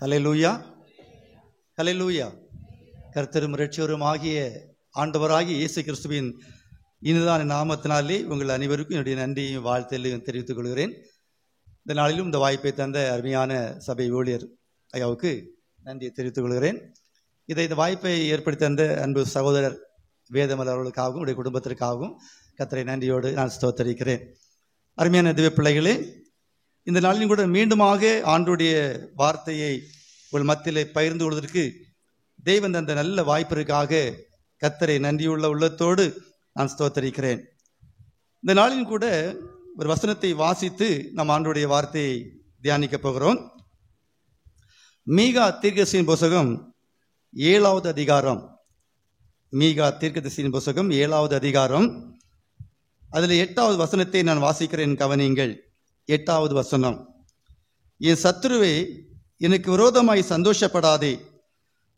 ஹல்லேலூயா, ஹல்லேலூயா. கர்த்தரும் இரட்சகரும் ஆகிய ஆண்டவராகிய இயேசு கிறிஸ்துவின் இனிதான நாமத்தினாலே உங்கள் அனைவருக்கும் என்னுடைய நன்றியையும் வாழ்த்தையும் தெரிவித்துக் கொள்கிறேன். இந்த நாளிலும் இந்த வாய்ப்பை தந்த அருமையான சபை ஊழியர் ஐயாவுக்கு நன்றியை தெரிவித்துக் கொள்கிறேன். இந்த வாய்ப்பை ஏற்படுத்தி தந்த அன்பு சகோதரர் வேதமல் அவர்களுக்காகவும் உடைய குடும்பத்திற்காகவும் கர்த்தரை நன்றியோடு நான் ஸ்தோத்தரிக்கிறேன். அருமையான திவ்ய பிள்ளைகளே, இந்த நாளிலும் கூட மீண்டுமாக ஆண்டுடைய வார்த்தையை உங்கள் மத்தியிலே பகிர்ந்து கொள்வதற்கு தேவன் அந்த நல்ல வாய்ப்பிற்காக கர்த்தரை நன்றியுள்ள உள்ளத்தோடு நான் ஸ்தோத்தரிக்கிறேன். இந்த நாளிலும் கூட ஒரு வசனத்தை வாசித்து நாம் ஆண்டுடைய வார்த்தையை தியானிக்க போகிறோம். மீகா தீர்க்கதரிசியின் புத்தகம் 7வது அதிகாரம். மீகா தீர்க்கதரிசியின் புத்தகம் 7வது அதிகாரம். அதில் 8வது வசனத்தை நான் வாசிக்கிறேன், கவனியுங்கள். 8வது வசனம்: என் சத்துருவே, எனக்கு விரோதமாய் சந்தோஷப்படாதே.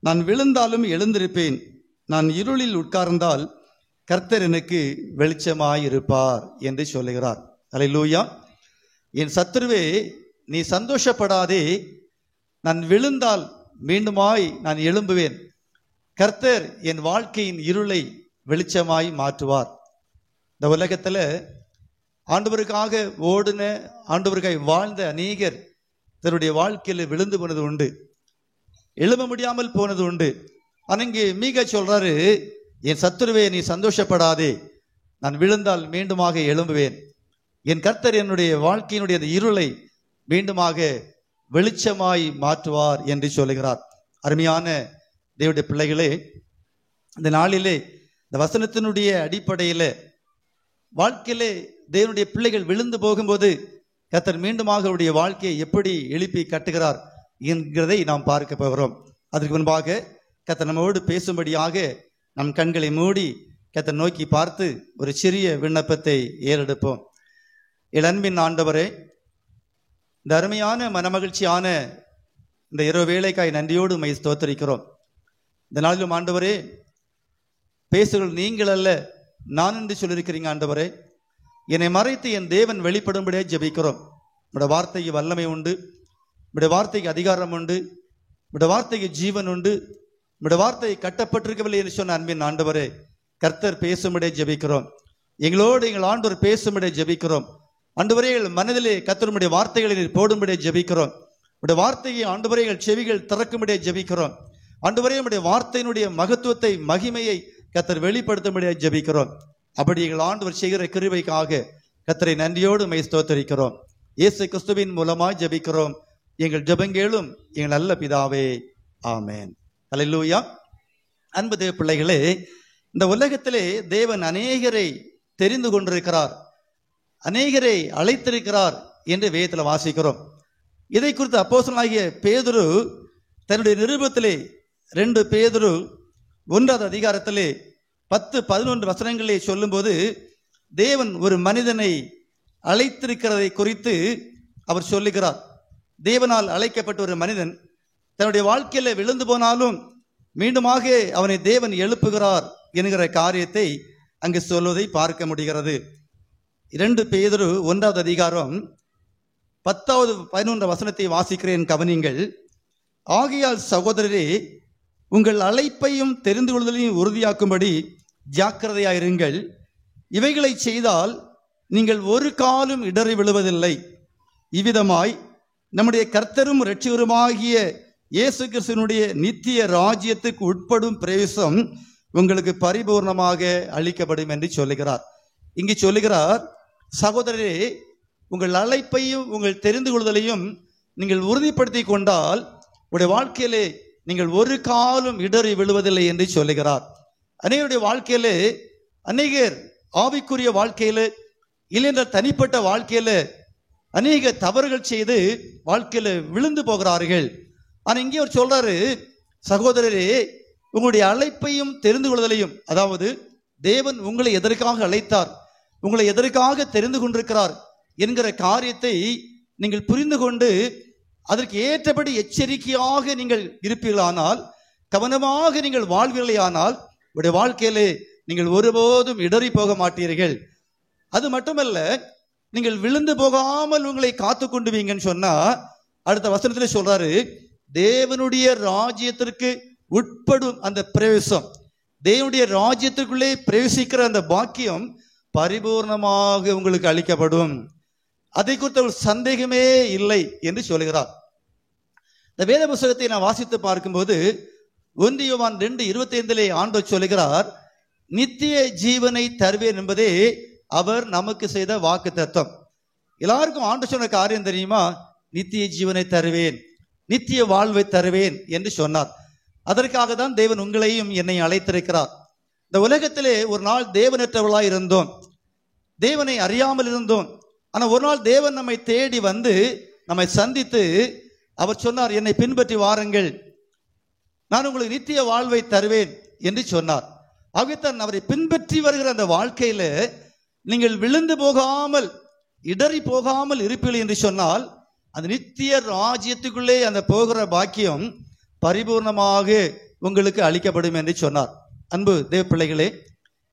நான் விழுந்தாலும் எழுந்திருப்பேன். நான் இருளில் உட்கார்ந்தால் கர்த்தர் எனக்கு வெளிச்சமாயிருப்பார் என்று சொல்லுகிறார். அல்லேலூயா. என் சத்துருவே, நீ சந்தோஷப்படாதே. நான் விழுந்தால் மீண்டுமாய் நான் எழும்புவேன். கர்த்தர் என் வாழ்க்கையின் இருளை வெளிச்சமாய் மாற்றுவார். இந்த உலகத்தில் ஆண்டவருக்காக ஓடுன, ஆண்டவருக்காக வாழ்ந்த அநேகர் தன்னுடைய வாழ்க்கையில் விழுந்து போனது உண்டு, எழும்ப முடியாமல் போனது உண்டு. ஆனால் இங்கே மீகா சொல்றாரு, என் சத்துருவே, நீ சந்தோஷப்படாதே. நான் விழுந்தால் மீண்டுமாக எழும்புவேன். என் கர்த்தர் என்னுடைய வாழ்க்கையினுடைய அந்த இருளை மீண்டுமாக வெளிச்சமாய் மாற்றுவார் என்று சொல்லுகிறார். அருமையான தேவனுடைய பிள்ளைகளே, இந்த நாளிலே இந்த வசனத்தினுடைய அடிப்படையில் வாழ்க்கையிலே தேவனுடைய பிள்ளைகள் விழுந்து போகும்போது கர்த்தர் மீண்டுமாக அவருடைய வாழ்க்கையை எப்படி எழுப்பி கட்டுகிறார் என்கிறதை நாம் பார்க்க போகிறோம். அதற்கு முன்பாக கர்த்தர் நம்மோடு பேசும்படியாக நம் கண்களை மூடி கர்த்தர் நோக்கி பார்த்து ஒரு சிறிய விண்ணப்பத்தை ஏறெடுப்போம். என் அன்பின் ஆண்டவரே, இந்த அருமையான மனமகிழ்ச்சியான இந்த இரவு வேளைக்காய் நன்றியோடு உம்மை ஸ்தோத்தரிக்கிறோம். இந்த நாளிலும் ஆண்டவரே, பேசுகள் நீங்கள் அல்ல நான் என்று சொல்லியிருக்கிறீங்க. ஆண்டவரே, என்னை மறைத்து என் தேவன் வெளிப்படும்படியே ஜெபிக்கிறோம். உடைய வார்த்தைக்கு வல்லமை உண்டு, உடைய வார்த்தைக்கு அதிகாரம் உண்டு, உடைய வார்த்தைக்கு ஜீவன் உண்டு, உடைய வார்த்தை கட்டப்பட்டிருக்கவில்லை என்று சொன்ன அன்பின் ஆண்டவரே, கர்த்தர் பேசும்படியே ஜெபிக்கிறோம். எங்களோடு எங்கள் ஆண்டவர் பேசும்படியே ஜெபிக்கிறோம். ஆண்டவரே, எங்கள் மனதிலே கர்த்தருடைய வார்த்தைகளை போடும்படியே ஜெபிக்கிறோம். உடைய வார்த்தையை ஆண்டவரே எங்கள் செவிகள் திறக்கும்படியே ஜெபிக்கிறோம். ஆண்டவரே, உடைய வார்த்தையினுடைய மகத்துவத்தை, மகிமையை கர்த்தர் வெளிப்படுத்தும்படியே ஜெபிக்கிறோம். அப்படி எங்கள் ஆண்டவர் செய்கிற கிருபைக்காக கர்த்தரை நன்றியோடு உம்மை ஸ்தோத்தரிக்கிறோம். இயேசு கிறிஸ்துவின் மூலமாய் ஜெபிக்கிறோம். எங்கள் ஜெபங்கேளும் எங்கள் நல்ல பிதாவே, ஆமென். அல்லேலூயா. அன்பு தேவ பிள்ளைகளே, இந்த உலகத்திலே தேவன் அநேகரை தெரிந்து கொண்டிருக்கிறார், அநேகரை அழைத்திருக்கிறார் என்று வேதத்தில் வாசிக்கிறோம். இதை குறித்து அப்போஸ்தலனாகிய பேதுரு தன்னுடைய நிருபத்திலே 2 பேதுரு 1வது அதிகாரத்திலே 10-11 வசனங்களே சொல்லும்போது தேவன் ஒரு மனிதனை அழைத்திருக்கிறதை குறித்து அவர் சொல்லுகிறார். தேவனால் அழைக்கப்பட்ட ஒரு மனிதன் தன்னுடைய வாழ்க்கையில விழுந்து போனாலும் மீண்டுமாக அவனை தேவன் எழுப்புகிறார் என்கிற காரியத்தை அங்கு சொல்வதை பார்க்க முடிகிறது. 2 பேதுரு 1வது அதிகாரம் 10-11 வசனத்தை வாசிக்கிறேன், கவனிங்கள். ஆகையால் சகோதரரே, உங்கள் அழைப்பையும் தெரிந்து கொள்வதையும் உறுதியாக்கும்படி ஜாக்கிரதையாயிருங்கள். இவைகளை செய்தால் நீங்கள் ஒரு காலும் இடறி விழுவதில்லை. இவ்விதமாய் நம்முடைய கர்த்தரும் இரட்சகருமாகிய இயேசு கிறிஸ்துவினுடைய நித்திய ராஜ்யத்துக்கு உட்படும் பிரவேசம் உங்களுக்கு பரிபூர்ணமாக அளிக்கப்படும் என்று சொல்லுகிறார். இங்கு சொல்லுகிறார், சகோதரரே, உங்கள் அழைப்பையும் உங்கள் தெரிந்து கொள்வதையும் நீங்கள் உறுதிப்படுத்தி கொண்டால் உங்களுடைய வாழ்க்கையிலே நீங்கள் ஒரு காலும் இடறி விழுவதில்லை என்று சொல்லுகிறார். அநேகருடைய வாழ்க்கையிலே, அநேகர் ஆவிக்குரிய வாழ்க்கையில இல்லைன்ற தனிப்பட்ட வாழ்க்கையில அநேக தவறுகள் செய்து வாழ்க்கையில விழுந்து போகிறார்கள். ஆனா இங்கே அவர் சொல்றாரு, சகோதரரே, உங்களுடைய அழைப்பையும் தெரிந்து கொள்வதையும், அதாவது தேவன் உங்களை எதற்காக அழைத்தார், உங்களை எதற்காக தெரிந்து கொண்டிருக்கிறார் என்கிற காரியத்தை நீங்கள் புரிந்து கொண்டு அதற்கு ஏற்றபடி எச்சரிக்கையாக நீங்கள் இருப்பீர்களானால், கவனமாக நீங்கள் வாழ்வீர்களானால் உடைய வாழ்க்கையிலே நீங்கள் ஒருபோதும் இடறி போக மாட்டீர்கள். அது மட்டுமல்ல, நீங்கள் விழுந்து போகாமல் உங்களை காத்து கொண்டுவீங்கன்னு சொன்னா அடுத்த வசனத்துல சொல்றாரு, தேவனுடைய ராஜ்யத்திற்கு உட்படும் அந்த பிரவேசம், தேவனுடைய ராஜ்யத்திற்குள்ளே பிரவேசிக்கிற அந்த பாக்கியம் பரிபூர்ணமாக உங்களுக்கு அளிக்கப்படும். அதை குறித்த ஒரு சந்தேகமே இல்லை என்று சொல்கிறார். இந்த வேத புத்தகத்தை நான் வாசித்து பார்க்கும்போது 1 யோவான் 2:25 ஆண்டவர் சொல்கிறார், நித்திய ஜீவனை தருவேன் என்பதே அவர் நமக்கு செய்த வாக்கு தத்தம். எல்லாருக்கும் ஆண்டவர் சொன்ன காரியம் தெரியுமா? நித்திய ஜீவனை தருவேன், நித்திய வாழ்வை தருவேன் என்று சொன்னார். அதற்காக தான் தேவன் உங்களையும் என்னை அழைத்திருக்கிறார். இந்த உலகத்திலே ஒரு நாள் தேவனற்றவர்களாய் இருந்தோம், தேவனை அறியாமல் இருந்தோம். ஆனால் ஒரு நாள் தேவன் நம்மை தேடி வந்து நம்மை சந்தித்து அவர் சொன்னார், என்னை பின்பற்றி வாருங்கள், நான் உங்களுக்கு நித்திய வாழ்வை தருவேன் என்று சொன்னார். ஆகத்தான் அவரை பின்பற்றி வருகிற அந்த வாழ்க்கையில நீங்கள் விழுந்து போகாமல், இடறி போகாமல் இருப்பீர்கள் என்று சொன்னால் அந்த நித்திய ராஜ்யத்துக்குள்ளே அந்த போகிற பாக்கியம் பரிபூர்ணமாக உங்களுக்கு அளிக்கப்படும் என்று சொன்னார். அன்பு தேவ பிள்ளைகளே,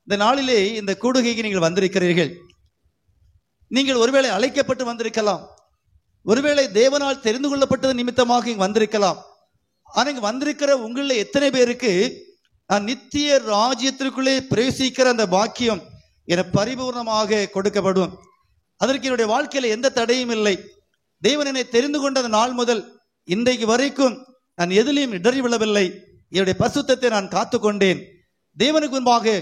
இந்த நாளிலே இந்த கூடுகைக்கு நீங்கள் வந்திருக்கிறீர்கள். நீங்கள் ஒருவேளை அழைக்கப்பட்டு வந்திருக்கலாம், ஒருவேளை தேவனால் தெரிந்து கொள்ளப்பட்டது நிமித்தமாக இங்கு வந்திருக்கலாம். ஆனால் இங்கு வந்திருக்கிற உங்களில் எத்தனை பேருக்கு நான் நித்திய ராஜ்யத்திற்குள்ளே பிரவேசிக்கிற அந்த பாக்கியம் என பரிபூர்ணமாக கொடுக்கப்படும்? அதற்கு என்னுடைய வாழ்க்கையில் எந்த தடையும் இல்லை. தேவன் என்னை தெரிந்து கொண்ட அந்த நாள் முதல் இன்றைக்கு வரைக்கும் நான் எதிலையும் இடறி விழவில்லை. என்னுடைய பரிசுத்தத்தை நான் காத்து கொண்டேன். தேவனுக்கு முன்பாக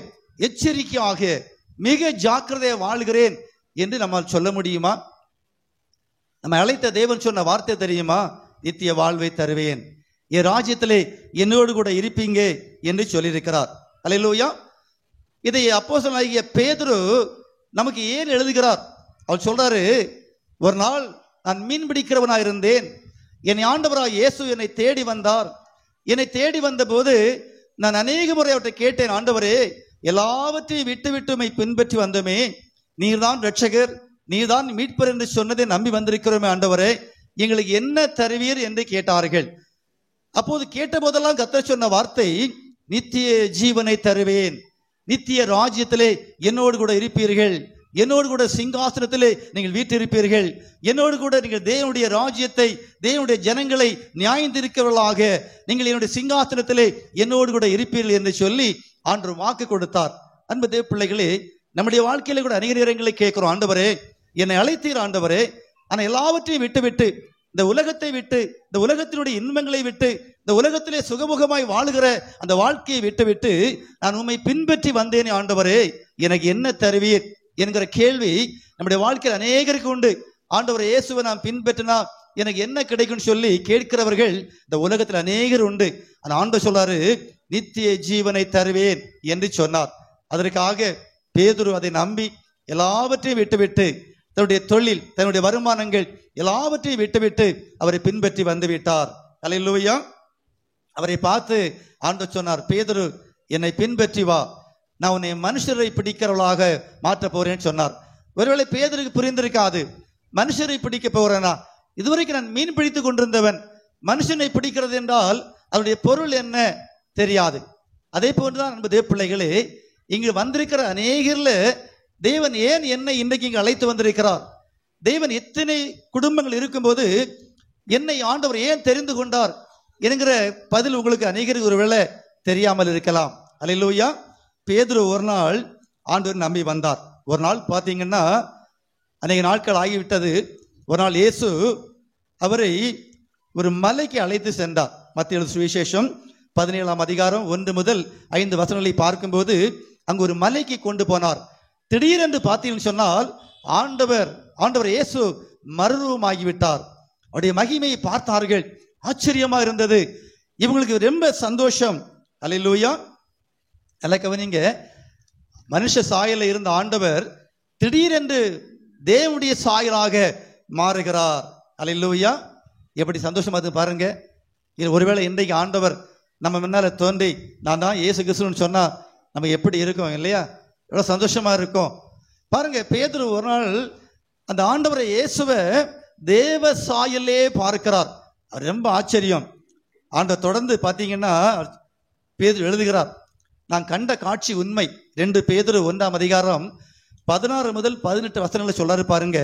எச்சரிக்கையாக மிக ஜாக்கிரதையாக வாழ்கிறேன் என்று நம்மால் சொல்ல முடியுமா? நம்ம அழைத்த தேவன் சொன்ன வார்த்தை தெரியுமா? நித்திய வாழ்வை தருவேன், என் ராஜ்யத்திலே என்னோடு கூட இருப்பீங்க என்று சொல்லியிருக்கிறார். அல்லேலூயா. இதை அப்போஸ்தலனாகிய பேதுரு நமக்கு ஏன் எழுதுகிறார்? அவர் சொல்றாரு, ஒரு நாள் நான் மீன் பிடிக்கிறவனாக இருந்தேன், என் ஆண்டவராக இயேசு என்னை தேடி வந்தார். என்னை தேடி வந்த போது நான் அநேக முறை அவற்றை கேட்டேன், ஆண்டவரே, எல்லாவற்றையும் விட்டு விட்டுமை பின்பற்றி வந்தோமே, நீர்தான் ரட்சகர், நீர்தான் மீட்பர் என்று சொன்னதை நம்பி வந்திருக்கிறோமே ஆண்டவரே, எங்களுக்கு என்ன தருவீர் என்று கேட்டார்கள். அப்போது கேட்ட போதெல்லாம் கர்த்தர் சொன்ன வார்த்தை, நித்திய ஜீவனை தருவேன், நித்திய ராஜ்யத்திலே என்னோடு கூட இருப்பீர்கள், என்னோடு கூட சிங்காசனத்திலே நீங்கள் வீற்றிருப்பீர்கள், என்னோடு கூட நீங்கள் தேவனுடைய ராஜ்யத்தை, தேவனுடைய ஜனங்களை நியாயந்திருக்கிறவர்களாக நீங்கள் என்னுடைய சிங்காசனத்திலே என்னோடு கூட இருப்பீர்கள் என்று சொல்லி ஆண்டவர் வாக்கு கொடுத்தார். அன்பு தேவ பிள்ளைகளே, நம்முடைய வாழ்க்கையில கூட அநேக நேரங்களை கேட்கிறோம், ஆண்டவரே என்னை அழைத்தீர் ஆண்டவரே, ஆனால் எல்லாவற்றையும் விட்டுவிட்டு, இந்த உலகத்தை விட்டு, இந்த உலகத்தினுடைய இன்பங்களை விட்டு, இந்த உலகத்திலே சுகமுகமாய் வாழுகிற அந்த வாழ்க்கையை விட்டுவிட்டு நான் உம்மை பின்பற்றி வந்தேனே ஆண்டவரே, எனக்கு என்ன தருவீர் என்கிற கேள்வி நம்முடைய வாழ்க்கையில் அநேகருக்கு உண்டு. ஆண்டவர் இயேசுவை நாம் பின்பற்றினா எனக்கு என்ன கிடைக்கும்னு சொல்லி கேட்கிறவர்கள் இந்த உலகத்தில் அநேகர் உண்டு. அந்த ஆண்டவர் சொல்றாரு, நித்திய ஜீவனை தருவேன் என்று சொன்னார். அதற்காக பேதுரு அதை நம்பி எல்லாவற்றையும் விட்டுவிட்டு, தன்னுடைய தொழில், தன்னுடைய வருமானங்கள் எல்லாவற்றையும் விட்டுவிட்டு அவரை பின்பற்றி வந்து விட்டார். அல்லேலூயா. அவரை பார்த்து ஆண்டவர் சொன்னார், பேதுரு என்னை பின்பற்றி வா, நான் உன்னை மனுஷரை பிடிக்கிறவளாக மாற்ற போறேன்னு சொன்னார். ஒருவேளை பேதுருக்கு புரிந்திருக்காது, மனுஷரை பிடிக்க போறேனா? இதுவரைக்கும் நான் மீன் பிடித்து கொண்டிருந்தவன், மனுஷனை பிடிக்கிறது என்றால் அதனுடைய பொருள் என்ன தெரியாது. அதே போன்றுதான் அன்பு தேவ பிள்ளைகளே, இங்கு வந்திருக்கிற அநேகர்ல தேவன் ஏன் என்னை இன்றைக்கு இங்கு அழைத்து வந்திருக்கிறார்? தேவன் எத்தனை குடும்பங்கள் இருக்கும்போது என்னை ஆண்டவர் ஏன் தெரிந்து கொண்டார் என்கிற பதில் உங்களுக்கு அநேகருக்கு ஒருவேளை தெரியாமல் இருக்கலாம். அல்லேலூயா. பேதுரு ஒரு நாள் ஆண்டவர் நம்பி வந்தார். ஒரு நாள் பார்த்தீங்கன்னா அநேக நாட்கள் ஆகிவிட்டது. ஒரு நாள் இயேசு அவரை ஒரு மலைக்கு அழைத்து சென்றார். மத்தேயு சுவிசேஷம் 17ஆம் அதிகாரம் 1 முதல் 5 வசனங்களை பார்க்கும்போது அங்கு ஒரு மலைக்கு கொண்டு போனார். திடீரென்று பார்த்தீங்கன்னு சொன்னால் ஆண்டவர் இயேசு மறுரூபமாகிவிட்டார். அவருடைய மகிமையை பார்த்தார்கள், ஆச்சரியமா இருந்தது. இவங்களுக்கு ரொம்ப சந்தோஷம். அல்லேலூயா. நல்லா கவனிங்க, மனுஷ சாயல இருந்த ஆண்டவர் திடீரென்று தேவனுடைய சாயலாக மாறுகிறார். அல்லேலூயா. எப்படி சந்தோஷமா அது பாருங்க. ஒருவேளை இன்றைக்கு ஆண்டவர் நம்ம முன்னால தோன்றி நான் தான் இயேசு கிறிஸ்துன்னு சொன்னா நம்ம எப்படி இருக்கோம் இல்லையா? எவ்வளவு சந்தோஷமா இருக்கும் பாருங்க. பேதுரு ஒரு நாள் அந்த ஆண்டவரை இயேசுவை தேவ சாயலே பார்க்கிறார். ரொம்ப ஆச்சரியம். ஆண்டவர் தொடர்ந்து பார்த்தீங்கன்னா பேதுரு எழுதுகிறார், நான் கண்ட காட்சி உண்மை. 2 பேதுரு 1ஆம் அதிகாரம் 16 முதல் 18 வசனங்களை சொல்றாரு பாருங்க.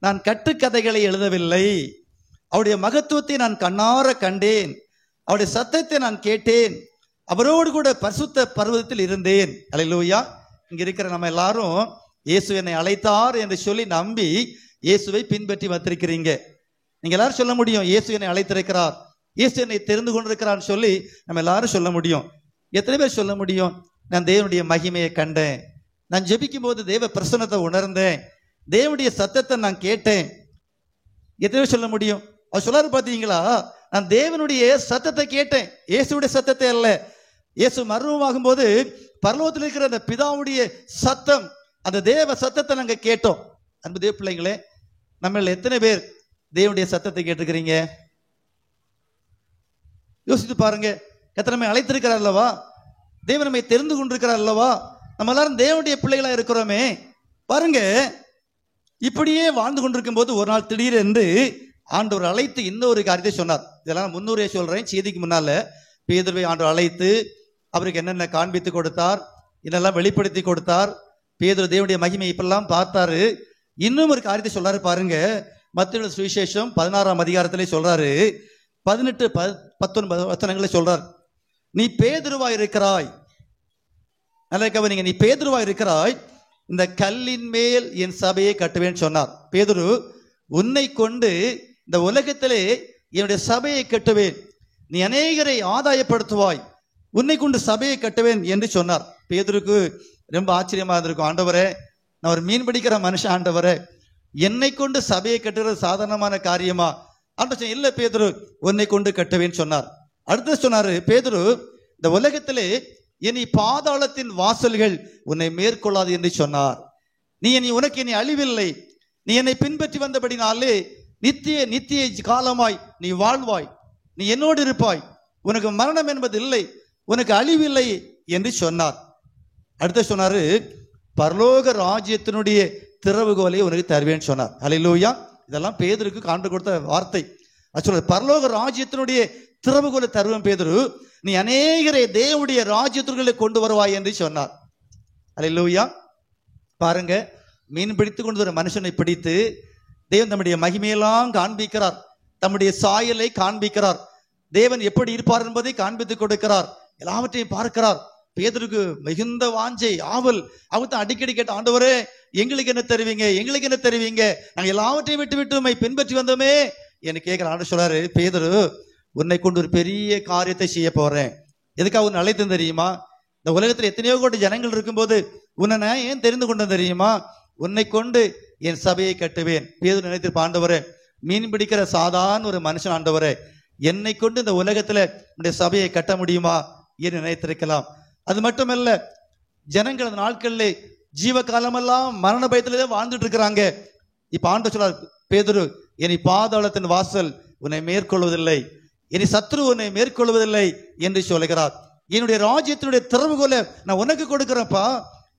நான் கட்டுக்கதைகளை எழுதவில்லை, அவருடைய மகத்துவத்தை நான் கண்ணார கண்டேன், அவருடைய சத்தத்தை நான் கேட்டேன், அவரோடு கூட பரிசுத்த பர்வதத்தில் இருந்தேன். அல்லேலூயா. இங்க இருக்கிற நம்ம எல்லாரும் இயேசு என்னை அழைத்தார் என்று சொல்லி நம்பி இயேசுவை பின்பற்றி வந்திருக்கிறீங்க. நீங்க எல்லாரும் சொல்ல முடியும், இயேசு என்னை அழைத்திருக்கிறார், இயேசு என்னை தெரிந்து கொண்டிருக்கிறான்னு சொல்லி நம்ம எல்லாரும் சொல்ல முடியும். எத்தனை பேர் சொல்ல முடியும், நான் தேவனுடைய மகிமையை கண்டேன், நான் ஜெபிக்கும் போது தேவ பிரசன்னத்தை உணர்ந்தேன், தேவனுடைய சத்தத்தை நான் கேட்டேன்? எத்தனை பேர் சொல்ல முடியும்? அவர் சொல்லாரு பார்த்தீங்களா, நான் தேவனுடைய சத்தத்தை கேட்டேன், இயேசுடைய சத்தத்தை அல்ல. இயேசு மர்மமாகும் போது பரலோகத்தில் இருக்கிற அந்த பிதாவுடைய சத்தம், அந்த தேவ சத்தத்தை நாங்க கேட்டோம். அன்பு தேவ பிள்ளைங்களே, நம்ம எத்தனை பேர் தேவனுடைய சத்தத்தை கேட்டிருக்கிறீங்க? யோசித்து பாருங்க. கர்த்தர் நம்மை அழைத்திருக்கிறார் அல்லவா, தேவன் நம்மை தெரிந்து கொண்டிருக்கிறார் அல்லவா, நம்ம எல்லாரும் தேவனுடைய பிள்ளைகளா இருக்கிறோமே. பாருங்க, இப்படியே வாழ்ந்து கொண்டிருக்கும் போது ஒரு நாள் திடீரென்று ஆண்டவர் அழைத்து இன்னொரு காரியத்தை சொன்னார். இதெல்லாம் முன்னூரே சொல்றேன், செய்திக்கு முன்னால. பேதுருவை ஆண்டவர் அழைத்து அவருக்கு என்னென்ன காண்பித்து கொடுத்தார், என்னெல்லாம் வெளிப்படுத்தி கொடுத்தார். பேதுரு தேவனுடைய மகிமை இப்பெல்லாம் பார்த்தாரு. இன்னும் ஒரு காரியத்தை சொல்றாரு பாருங்க. மத்தேயு சுவிசேஷம் 16ஆம் அதிகாரத்திலே சொல்றாரு, 18-19 வசனங்களை சொல்றார். நீ பேதுருவாய் இருக்கிறாய், நல்ல கவனிங்க, நீ பேதுருவாய் இருக்கிறாய், இந்த கல்லின் மேல் என் சபையை கட்டுவேன் சொன்னார். பேதுரு, உன்னை கொண்டு இந்த உலகத்திலே என்னுடைய சபையை கட்டுவேன், நீ அநேகரை ஆதாயப்படுத்துவாய், உன்னை கொண்டு சபையை கட்டுவேன் என்று சொன்னார். பேதுருக்கு ரொம்ப ஆச்சரியமா இருந்திருக்கும். ஆண்டவரே, நான் ஒரு மீன் பிடிக்கிற மனுஷன், ஆண்டவரே என்னை கொண்டு சபையை கட்டுறது சாதாரணமான காரியமா? ஆண்டவர் இல்ல பேதுரு, உன்னை கொண்டு கட்டுவேன்னு சொன்னார். அடுத்து சொன்னாரு, பேதுரு, இந்த உலகத்திலே இனி பாதாளத்தின் வாசல்கள் உன்னை மேற்கொள்ளாது என்று சொன்னார். உனக்கு இனி அழிவில்லை, நீ என்னை பின்பற்றி வந்தபடினாலே நித்திய காலமாய் நீ வாழ்வாய், நீ என்னோடு இருப்பாய், உனக்கு மரணம் என்பது இல்லை, உனக்கு அழிவில்லை என்று சொன்னார். அடுத்து சொன்னாரு, பரலோக ராஜ்யத்தினுடைய திறவுகோலை உனக்கு தருவேன்னு சொன்னார். அல்லேலூயா. இதெல்லாம் பேதுருக்கு காண்டு கொடுத்த வார்த்தை. சொல்ற பரலோக ராஜ்யத்தினுடைய திறவுகோலை தருவேன் பேதுரு, நீ அநேகரை தேவனுடைய ராஜ்யத்திற்குள்ளே கொண்டு வருவாய் என்று சொன்னார். அல்லேலூயா. பாருங்க, மீன் பிடித்து கொண்டு ஒரு மனுஷனை பிடித்து தேவன் தம்முடைய மகிமையெல்லாம் காண்பிக்கிறார், தம்முடைய சாயலை காண்பிக்கிறார், தேவன் எப்படி இருப்பார் என்பதை காண்பித்துக் கொடுக்கிறார், எல்லாவற்றையும் பார்க்கிறார். பேதுருக்கு மிகுந்த வாஞ்சை, ஆவல். அவர் தான் அடிக்கடி கேட்ட, ஆண்டவரே எங்களுக்கு என்ன தருவீங்க, எங்களுக்கு என்ன தருவீங்க, நாங்கள் எல்லாவற்றையும் விட்டு விட்டு உம்மை பின்பற்றி வந்தோமே என்று கேட்கிற. ஆண்டவர் சொல்றாரு, பேதுரு, உன்னை கொண்டு ஒரு பெரிய காரியத்தை செய்ய போறேன். எதுக்காக உன்னை அழைத்தேன் தெரியுமா? இந்த உலகத்தில் எத்தனையோ கோடி ஜனங்கள் இருக்கும்போது உன்னை நான் ஏன் தெரிந்து கொண்டேன் தெரியுமா? உன்னை கொண்டு என் சபையை கட்டுவேன். பேதுரு நினைத்திருப்ப, ஆண்டவரே மீன் பிடிக்கிற சாதாரண ஒரு மனுஷன், ஆண்டவரே என்னை கொண்டு இந்த உலகத்துல உன்னுடைய சபையை கட்ட முடியுமா என்று நினைத்திருக்கலாம். அது மட்டுமல்ல, ஜனங்கள் அந்த நாட்களிலே ஜீவ காலமெல்லாம் மரண பயத்திலே வாழ்ந்துட்டு இருக்கிறாங்க. இப்ப ஆண்டவர் சொல்றார், பேதுரு, இனி பாதாளத்தின் வாசல் உன்னை மேற்கொள்வதில்லை, இனி சத்ரு உன்னை மேற்கொள்வதில்லை என்று சொல்லுகிறார். என்னுடைய ராஜ்யத்தினுடைய திறவுகோலை நான் உனக்கு கொடுக்கிறப்பா,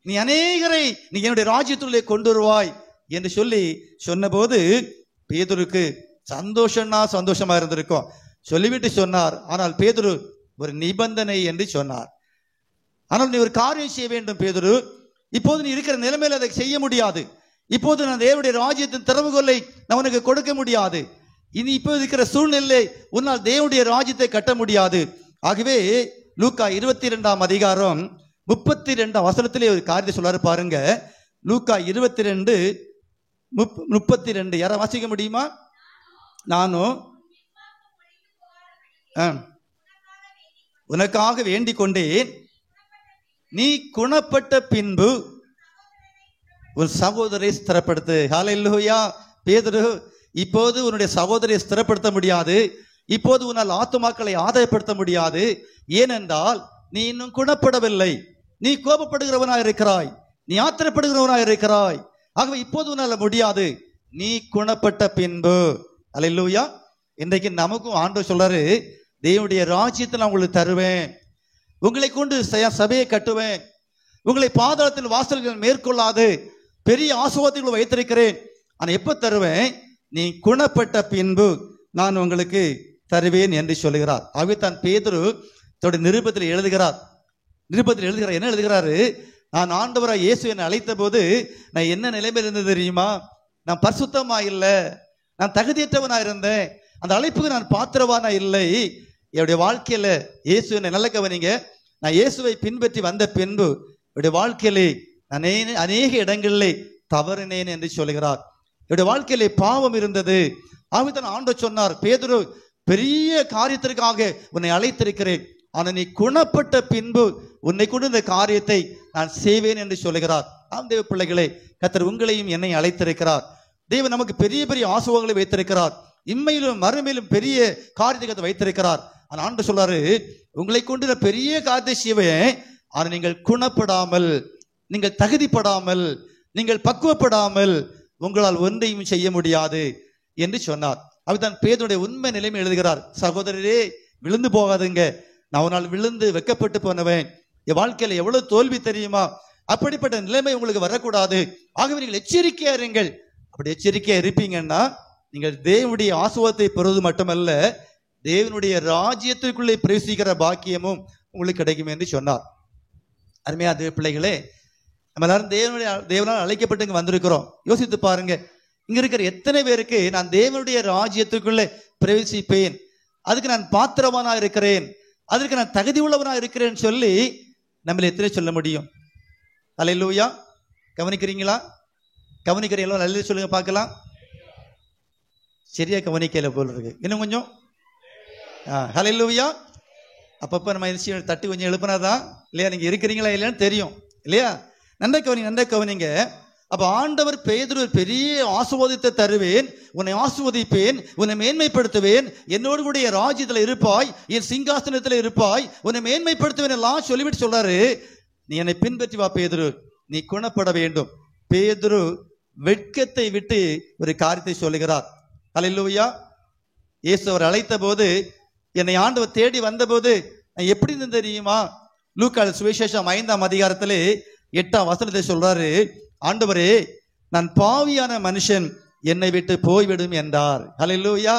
நீ அநேகரை நீ என்னுடைய ராஜ்யத்தினுள்ளே கொண்டு வருவாய் என்று சொல்லி சொன்னபோது பேதுருக்கு சந்தோஷமா இருந்திருக்கும். சொல்லிவிட்டு சொன்னார், ஆனால் பேதுரு ஒரு நிபந்தனை என்று சொன்னார். ஆனால் நீ ஒரு காரியம் செய்ய வேண்டும் பேதுரு, இப்போது நீ இருக்கிற நிலைமையில் அதை செய்ய முடியாது, இப்போது நான் தேவனுடைய ராஜ்யத்தின் திறவுகோலை நான் உனக்கு கொடுக்க முடியாது, இனி இப்போது இருக்கிற சூழ்நிலை உன்னால் தேவனுடைய ராஜ்யத்தை கட்ட முடியாது. ஆகவே லூக்கா 22ஆம் அதிகாரம் 32ஆம் வசனத்திலே ஒரு காரியத்தை சொல்றாரு பாருங்க. லூக்கா 22:32 யாரா வாசிக்க முடியுமா? நானும் உனக்காக வேண்டிக் கொண்டேன், நீ குணப்பட்ட பின்பு உன் சகோதரை ஸ்திரப்படுத்து. ஹல்லேலூயா. பேதுரு, இப்போது உன்னுடைய சகோதரியை ஸ்திரப்படுத்த முடியாது, இப்போது உன்னால் ஆத்துமாக்களை ஆதாயப்படுத்த முடியாது. ஏனென்றால் நீ இன்னும் குணப்படவில்லை, நீ கோபப்படுகிறவனாய் இருக்கிறாய், நீ ஆத்திரப்படுகிறவனாய் இருக்கிறாய். ஆகவே இப்போது உன்னால் முடியாது, நீ குணப்பட்ட பின்பு. அல்லேலூயா. இன்றைக்கு நமக்கும் ஆண்டவர் சொல்றாரு, தேவனுடைய ராஜ்யத்தை நான் உங்களுக்கு தருவேன், உங்களை கொண்டு சபையை கட்டுவேன், உங்களை பாதாளத்தில் வாசல்கள் மேற்கொள்ளாது பெரிய ஆசீர்வாதங்களை வைத்திருக்கிறேன். ஆனால் எப்ப தருவேன்? நீ குணப்பட்ட பின்பு நான் உங்களுக்கு தருவேன் என்று சொல்லுகிறார். ஆகவே தான் பேதுரு தன்னுடைய நிருபத்தில் எழுதுகிறார். என்ன எழுதுகிறாரு? நான் ஆண்டவராய் இயேசு என்னை அழைத்த போது நான் என்ன நிலைமையில் இருந்தது தெரியுமா? நான் பரிசுத்தமா இல்லை, நான் தகுதியற்றவனா இருந்தேன். அந்த அழைப்புக்கு நான் பாத்திரவானா இல்லை. என்னுடைய வாழ்க்கையில இயேசு என்னை நல்ல கவனிங்க, நான் இயேசுவை பின்பற்றி வந்த பின்பு என்னுடைய வாழ்க்கையிலே நான் அநேக இடங்களிலே தவறினேன் என்று சொல்கிறார். என்னுடைய வாழ்க்கையிலே பாவம் இருந்தது. ஆகவே ஆண்டவர் சொன்னார், பேதுரு, பெரிய காரியத்திற்காக உன்னை அழைத்திருக்கிறேன், ஆனால் நீ குணப்பட்ட பின்பு உன்னை கொண்டு இந்த காரியத்தை நான் செய்வேன் என்று சொல்லுகிறார். ஆம் தேவ பிள்ளைகளே, கர்த்தர் உங்களையும் என்னை அழைத்திருக்கிறார். தேவன் நமக்கு பெரிய பெரிய ஆசீர்வாதங்களை வைத்திருக்கிறார். இம்மையிலும் மறுமையிலும் பெரிய காரியத்தை வைத்திருக்கிறார். ஆனால் ஆண்டவர் சொல்றாரு, உங்களை கொண்டு நான் பெரிய காரியத்தை செய்வேன், ஆனால் நீங்கள் குணப்படாமல், நீங்கள் தகுதிப்படாமல், நீங்கள் பக்குவப்படாமல் உங்களால் ஒன்றையும் செய்ய முடியாது என்று சொன்னார். அவர்தான் பேதுருடைய உண்மை நிலைமை எழுதுகிறார். சகோதரரே, விழுந்து போகாதுங்க. நான் ஒரு நாள் விழுந்து வெக்கப்பட்டு போனவன். என் வாழ்க்கையில எவ்வளவு தோல்வி தெரியுமா? அப்படிப்பட்ட நிலைமை உங்களுக்கு வரக்கூடாது. ஆகவே நீங்கள் எச்சரிக்கையா இருங்கள். அப்படி எச்சரிக்கையா இருப்பீங்கன்னா நீங்கள் தேவனுடைய ஆசீர்வாதத்தை பெறுவது மட்டுமல்ல, தேவனுடைய ராஜ்யத்திற்குள்ளே பிரவேசிக்கிற பாக்கியமும் உங்களுக்கு கிடைக்கும் என்று சொன்னார். அருமையா தேவ பிள்ளைகளே, நம்ம எல்லாரும் தேவனால் அழைக்கப்பட்டு இங்க வந்திருக்கிறோம். யோசித்து பாருங்க, இங்க இருக்கிற எத்தனை பேருக்கு நான் தேவனுடைய ராஜ்யத்துக்குள்ளே பிரவேசிப்பேன், அதுக்கு நான் பாத்திரவானா இருக்கிறேன், அதற்கு நான் தகுதி உள்ளவனா இருக்கிறேன்னு சொல்லி நம்மள எத்தனை சொல்ல முடியும்? அல்லேலூயா. கவனிக்கிறீங்களா? கவனிக்கிறீங்களா? நல்ல சொல்லுங்க பார்க்கலாம். சரியா கவனிக்கல போல இருக்கு. இன்னும் கொஞ்சம் ஹல்லேலூயா. அப்பப்ப நம்ம தட்டி கொஞ்சம் எழுப்பினாதான் இல்லையா, நீங்க இருக்கிறீங்களா இல்லையான்னு தெரியும் இல்லையா? நன்றை கவனிங்க. அப்ப ஆண்டவர் பேதுரு, பெரிய ஆசீர்வாதத்தை தருவேன், உன்னை ஆசீர்வதிப்பேன், உன்னை மேன்மைப்படுத்துவேன், என்னோடு கூட ராஜ்யத்தில் இருப்பாய், என் சிங்காசனத்தில் இருப்பாய், உன்னை மேன்மைப்படுத்துவேன் எல்லாம் சொல்லிவிட்டு சொல்றாரு, நீ என்னை பின்பற்றி வா பேதுரு, நீ குணப்பட வேண்டும். பேதுரு வெட்கத்தை விட்டு ஒரு காரியத்தை சொல்லுகிறார். அல்லேலூயா. இயேசு அவர் அழைத்த போது, என்னை ஆண்டவர் தேடி வந்த போது நான் எப்படி இருந்தது தெரியுமா? லூக்கா சுவிசேஷம் 5ஆம் அதிகாரத்திலே 8ஆம் வசனத்தை சொல்றாரு, ஆண்டவரே, நான் பாவியான மனுஷன், என்னை விட்டு போய்விடும் என்றார். அல்லேலூயா.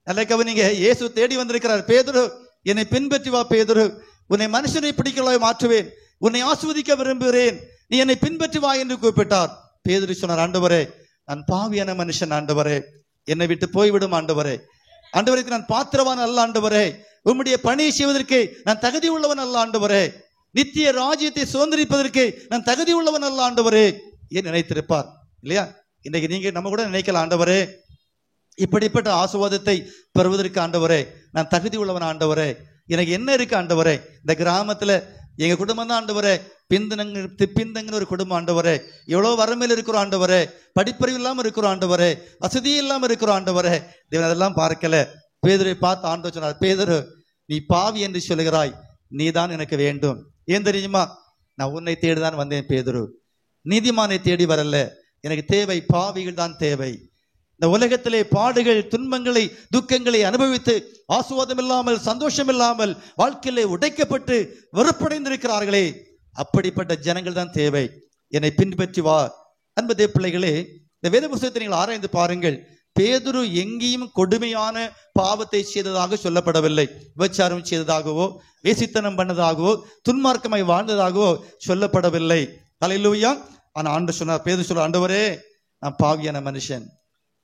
நல்ல கவனிங்க, இயேசு தேடி வந்திருக்கிறார். பேதுரு, என்னை பின்பற்றி வா பேதுரு, உன்னை மனுஷனை பிடிக்கலாய் மாற்றுவேன், உன்னை ஆஸ்வதிக்க விரும்புகிறேன், நீ என்னை பின்பற்றி வா என்று கூப்பிட்டார். பேதுரு சொன்னார், ஆண்டவரே, நான் பாவியான மனுஷன் ஆண்டவரே, என்னை விட்டு போய்விடும் ஆண்டவரே, ஆண்டவருக்கு நான் பாத்திரவான் அல்ல ஆண்டவரே, உம்முடைய பணியை செய்வதற்கு நான் தகுதி உள்ளவன் அல்ல ஆண்டவரே, நித்திய ராஜ்யத்தை சுதந்திரிப்பதற்கு நான் தகுதி உள்ளவன் அல்ல ஆண்டவரே ஏன் நினைத்திருப்பார் இல்லையா? இன்றைக்கு நீங்க நம்ம கூட நினைக்கலாம், ஆண்டவரே, இப்படிப்பட்ட ஆசீர்வாதத்தை பெறுவதற்கு ஆண்டவரே நான் தகுதி உள்ளவன் ஆண்டவரே, எனக்கு என்ன இருக்கு ஆண்டவரே? இந்த கிராமத்துல எங்க குடும்பம் தான் ஆண்டவரே பின்தங்கின ஒரு குடும்பம் ஆண்டவரே, எவ்வளவு வறுமையில் இருக்கிறோம் ஆண்டவரே, படிப்பறிவு இல்லாம இருக்கிறோம் ஆண்டவரே, வசதி இல்லாம இருக்கிறோம் ஆண்டவரே. தேவன் அதெல்லாம் பார்க்கல. பேதுரை பார்த்து ஆண்டவர் சொன்னார், பேதுரு, நீ பாவி என்று சொல்லுகிறாய், நீதான் எனக்கு வேண்டும். ஏன் தெரியுமா? நான் உன்னை தேடிதான் வந்தேன் பேதுரு, நீதிமானை தேடி வரல. எனக்கு தேவை பாவிகள் தான் தேவை. இந்த உலகத்திலே பாடுகள், துன்பங்களை, துக்கங்களை அனுபவித்து ஆசுவாதம் இல்லாமல், சந்தோஷம் இல்லாமல் வாழ்க்கையிலே உடைக்கப்பட்டு வெறுப்படைந்திருக்கிறார்களே, அப்படிப்பட்ட ஜனங்கள் தான் தேவை. என்னை பின்பற்றி வா. அன்பு பிள்ளைகளே, இந்த வேத புத்தகத்தை நீங்கள் ஆராய்ந்து பாருங்கள். பேதுரு எங்கேயும் கொடுமையான பாவத்தை செய்ததாக சொல்லப்படவில்லை. விபச்சாரம் செய்ததாகவோ, வேசித்தனம் பண்ணதாகவோ, துன்மார்க்கமாய் வாழ்ந்ததாகவோ சொல்லப்படவில்லை. அல்லேலூயா. ஆனா ஆண்டவர் சொன்னார், பேதுரு சொல்ற, ஆண்டவரே, நான் பாவியான மனுஷன்,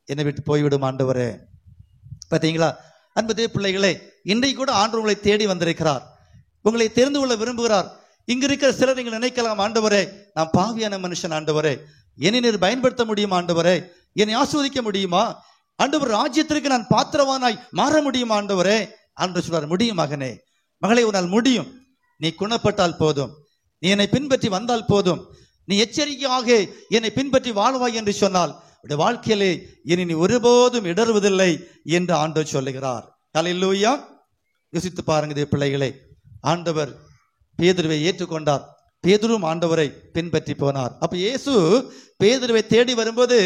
என்னை விட்டு போய்விடும் ஆண்டவரே. பார்த்தீங்களா அன்பு பிள்ளைகளே, இன்றைக்கு கூட ஆண்டவர் உங்களை தேடி வந்திருக்கிறார், உங்களை தெரிந்து கொள்ள விரும்புகிறார். இங்க இருக்கிற சிலர் நீங்கள் நினைக்கலாம், ஆண்டவரே, நான் பாவியான மனுஷன் ஆண்டவரே, என்னை நீர் பயன்படுத்த முடியுமா ஆண்டவரே, என்னை ஆஸ்வதிக்க முடியுமா ஆண்டவர், ராஜ்யத்திற்கு நான் பாத்திரவானாய் மாற முடியுமா ஆண்டவரே? ஆண்டவர் சொல்றார், முடியும் மகனே, மகளே, உன்னால் முடியும். நீ குணப்பட்டால் போதும், நீ என்னை பின்பற்றி வந்தால் போதும், நீ எச்சரிக்கையாக என்னை பின்பற்றி வாழ்வாய் என்று சொன்னால் உடைய வாழ்க்கையிலே இனி நீ ஒருபோதும் இடறுவதில்லை என்று ஆண்டவர் சொல்லுகிறார். அல்லேலூயா. யோசித்து பாருங்க பிள்ளைகளே, ஆண்டவர் பேதுருவை ஏற்றுக்கொண்டார், பேதுருவும் ஆண்டவரை பின்பற்றி போனார். அப்ப இயேசு பேதுருவை தேடி வரும்போது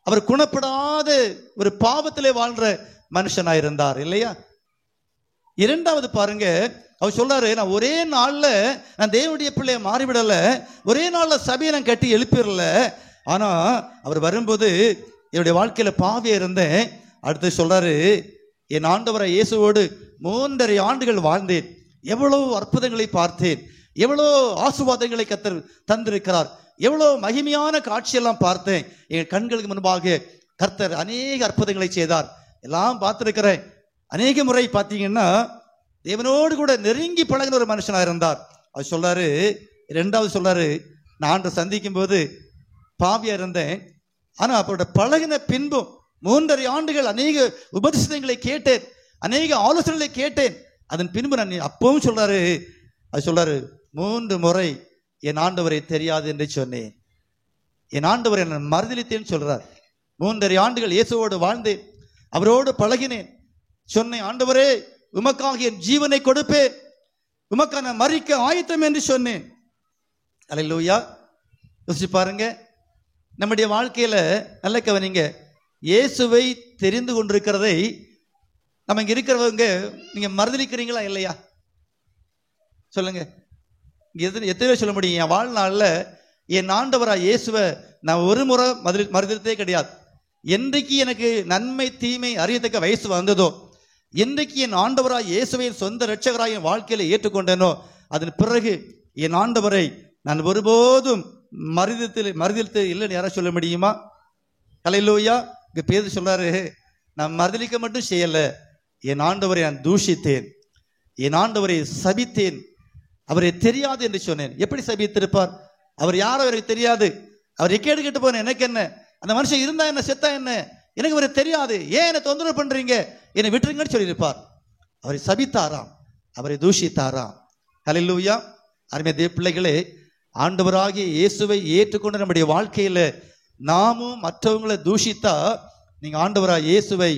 அவர் குணப்படாத ஒரு பாவத்திலே வாழ்ற மனுஷனாயிருந்தார் இல்லையா? இரண்டாவது பாருங்க, அவர் சொல்றாரு, நான் ஒரே நாள்ல நான் தேவனுடைய பிள்ளைய மாறிவிடல, ஒரே நாள்ல சபையை நான் கட்டி எழுப்பிடல. ஆனா அவர் வரும்போது என்னுடைய வாழ்க்கையில பாவியா இருந்தேன். அடுத்து சொல்றாரு, என் ஆண்டவரை இயேசுவோடு 3.5 ஆண்டுகள் வாழ்ந்தேன், எவ்வளவு அற்புதங்களை பார்த்தேன், எவ்வளோ ஆசீர்வாதங்களை கர்த்தர் தந்திருக்கிறார், எவ்வளோ மகிமையான காட்சியெல்லாம் பார்த்தேன். எங்கள் கண்களுக்கு முன்பாக கர்த்தர் அநேக அற்புதங்களை செய்தார். எல்லாம் பார்த்துருக்கிறேன். அநேக முறை பார்த்தீங்கன்னா தேவனோடு கூட நெருங்கி பழகின ஒரு மனுஷனாக இருந்தார். அவர் சொல்றாரு, ரெண்டாவது சொல்றாரு, நான் ஆண்டவரை சந்திக்கும் போது பாவியா இருந்தேன், ஆனா அவரோட பழகின பின்பும் 3.5 ஆண்டுகள் அநேக உபதேசங்களை கேட்டேன், அநேக ஆலோசனைகளை கேட்டேன். அதன் பின்பு நான் அப்பவும் சொல்றாரு, அது சொல்றாரு, 3 முறை என் ஆண்டவரை தெரியாது என்று சொன்னேன், என் ஆண்டவரை நான் மறுதலித்தேன்னு சொல்றார். 3.5 ஆண்டுகள் இயேசுவோடு வாழ்ந்தேன், அவரோடு பழகினேன், சொன்னேன், ஆண்டவரே உமக்காக என் ஜீவனை கொடுப்பேன், உமக்கான மரிக்க ஆயத்தம் என்று சொன்னேன். அல்லேலூயா. யோசிச்சு பாருங்க, நம்முடைய வாழ்க்கையில நல்ல கவனிங்க, இயேசுவை தெரிந்து கொண்டிருக்கிறதை நம்ம இங்க இருக்கிறவங்க நீங்க மறுதலிக்கிறீங்களா இல்லையா? சொல்லுங்க. எத்தனை சொல்ல முடியும்? என் வாழ்நாளில் என் ஆண்டவரா இயேசுவை நான் ஒரு முறை மறுதலித்தே கிடையாது. என்றைக்கு எனக்கு நன்மை தீமை அறியத்தக்க வயசு வந்ததோ, என்றைக்கு என் ஆண்டவரா இயேசுவை சொந்த இரட்சகராக என் வாழ்க்கையில ஏற்றுக்கொண்டேனோ, அதன் பிறகு என் ஆண்டவரை நான் ஒருபோதும் மறுதலித்து இல்லைன்னு யாராவது சொல்ல முடியுமா? அல்லேலூயா. இங்க பேதுரு சொல்றாரு, நான் மறுதலிக்க மட்டும் செய்யல, என் ஆண்டவரை நான் தூஷித்தேன், என் ஆண்டவரை சபித்தேன், அவரை தெரியாது என்று சொன்னேன். எப்படி சபித்திருப்பார்? அவர் யாரோ அவருக்கு தெரியாது. அவர் எக்கேடு கேட்டு போன எனக்கு என்ன, அந்த மனுஷன் இருந்தா என்ன செத்தா என்ன, எனக்கு அவரை தெரியாது, ஏன் என்னை தொந்தரவு பண்றீங்க, என்னை விட்டுருங்கன்னு சொல்லியிருப்பார். அவரை சபித்தாராம், அவரை தூஷித்தாராம். அல்லேலூயா. அருமையான தேவ பிள்ளைகளே, ஆண்டவராகிய இயேசுவை ஏற்றுக்கொண்டு நம்முடைய வாழ்க்கையில நாமும் மற்றவங்களை தூஷித்தா நீங்க ஆண்டவராகிய இயேசுவை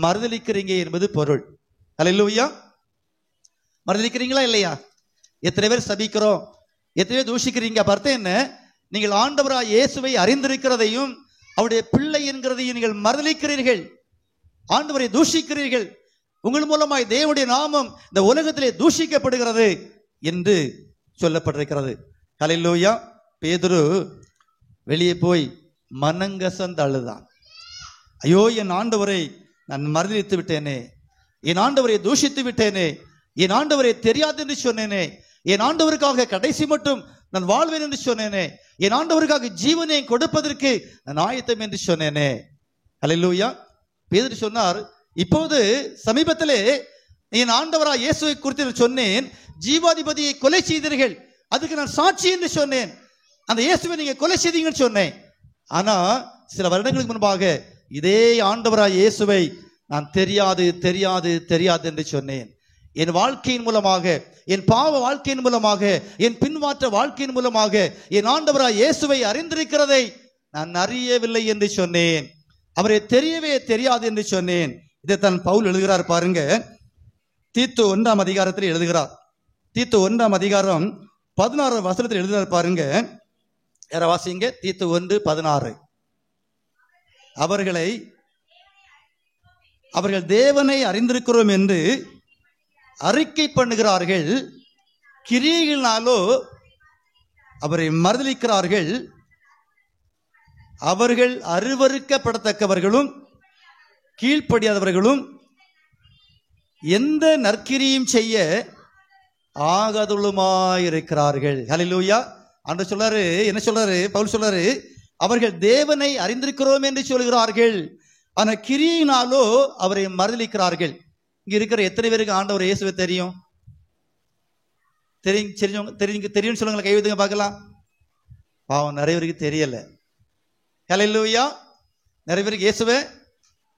மறுதலிக்கிறீங்க என்பது பொருள். அல்லேலூயா. மறுதலிக்கிறீங்களா இல்லையா? எத்தனை பேர் சபிக்கிறோம், எத்தனை பேர் தூஷிக்கிறீங்க? அர்த்தம் என்ன? நீங்கள் ஆண்டவராகிய இயேசுவை அறிந்திருக்கிறதையும் அவருடைய பிள்ளை என்கிறதையும் நீங்கள் மறுதலிக்கிறீர்கள், ஆண்டவரை தூஷிக்கிறீர்கள். உங்கள் மூலமாய் தேவனுடைய நாமம் இந்த உலகத்திலே தூஷிக்கப்படுகிறது என்று சொல்லப்பட்டிருக்கிறது. அல்லேலூயா. பேதுரு வெளியே போய் மனங்கசந்து அழுதான். ஐயோ, என் ஆண்டவரை நான் மறுதலித்து விட்டேனே, என் ஆண்டவரை தூஷித்து விட்டேனே, என் ஆண்டவரை தெரியாது என்று சொன்னேனே, என் ஆண்டவருக்காக கடைசி மட்டும் நான் வாழ்வேன் என்று சொன்னேனே, என் ஆண்டவருக்காக ஜீவனை கொடுப்பதற்கு நான் ஆயத்தம் என்று சொன்னேனே. அல்லேலூயா. பேதுரு சொன்னார், இப்போது சமீபத்திலே என் ஆண்டவரா இயேசுவை குறித்து சொன்னேன், ஜீவாதிபதியை கொலை செய்தீர்கள், அதுக்கு நான் சாட்சி என்று சொன்னேன், அந்த இயேசுவை நீங்க கொலை செய்தீங்கன்னு சொன்னேன். ஆனா சில வருடங்களுக்கு முன்பாக இதே ஆண்டவரா இயேசுவை நான் தெரியாது தெரியாது தெரியாது என்று சொன்னேன். என் வாழ்க்கையின் மூலமாக, என் பாவ வாழ்க்கையின் மூலமாக, என் பின்மாற்ற வாழ்க்கையின் மூலமாக என் ஆண்டவராய் இயேசுவை அறிந்திருக்கிறதை நான் அறியவில்லை என்று சொன்னேன், அவரை தெரியவே தெரியாது என்று சொன்னேன். இதைத்தான் பவுல் எழுதுகிறார் பாருங்க. தீத்து 1ஆம் அதிகாரத்தில் எழுதுகிறார். தீத்து 1ஆம் அதிகாரம் 16 வசனத்தில் எழுதுகிறார் பாருங்க. யார வாசிங்க? தீத்து 1:16. அவர்கள் தேவனை அறிந்திருக்கிறோம் என்று அறிக்கை பண்ணுகிறார்கள், கிரியைகளினாலோ அவரை மறுதலிக்கிறார்கள். அவர்கள் அருவருக்கப்படத்தக்கவர்களும் கீழ்ப்படியாதவர்களும் எந்த நற்கிரியும் செய்ய ஆகாதவர்களுமாயிருக்கிறார்கள். ஹல்லேலூயா. ஆண்டவர் சொல்றாரு, என்ன சொல்றாரு? பவுல் சொல்றாரு, அவர்கள் தேவனை அறிந்திருக்கிறோம் என்று சொல்கிறார்கள், ஆனா கிரியினாலோ அவரை மறுதலிக்கிறார்கள். இங்க இருக்கிற எத்தனை பேருக்கு ஆண்டவர் இயேசுவை தெரியும்? தெரியும் சொல்லுங்க, கை வைத்துங்க பார்க்கலாம். பாவம், நிறைய பேருக்கு தெரியல. ஹல்லேலூயா. நிறைய பேருக்கு இயேசுவை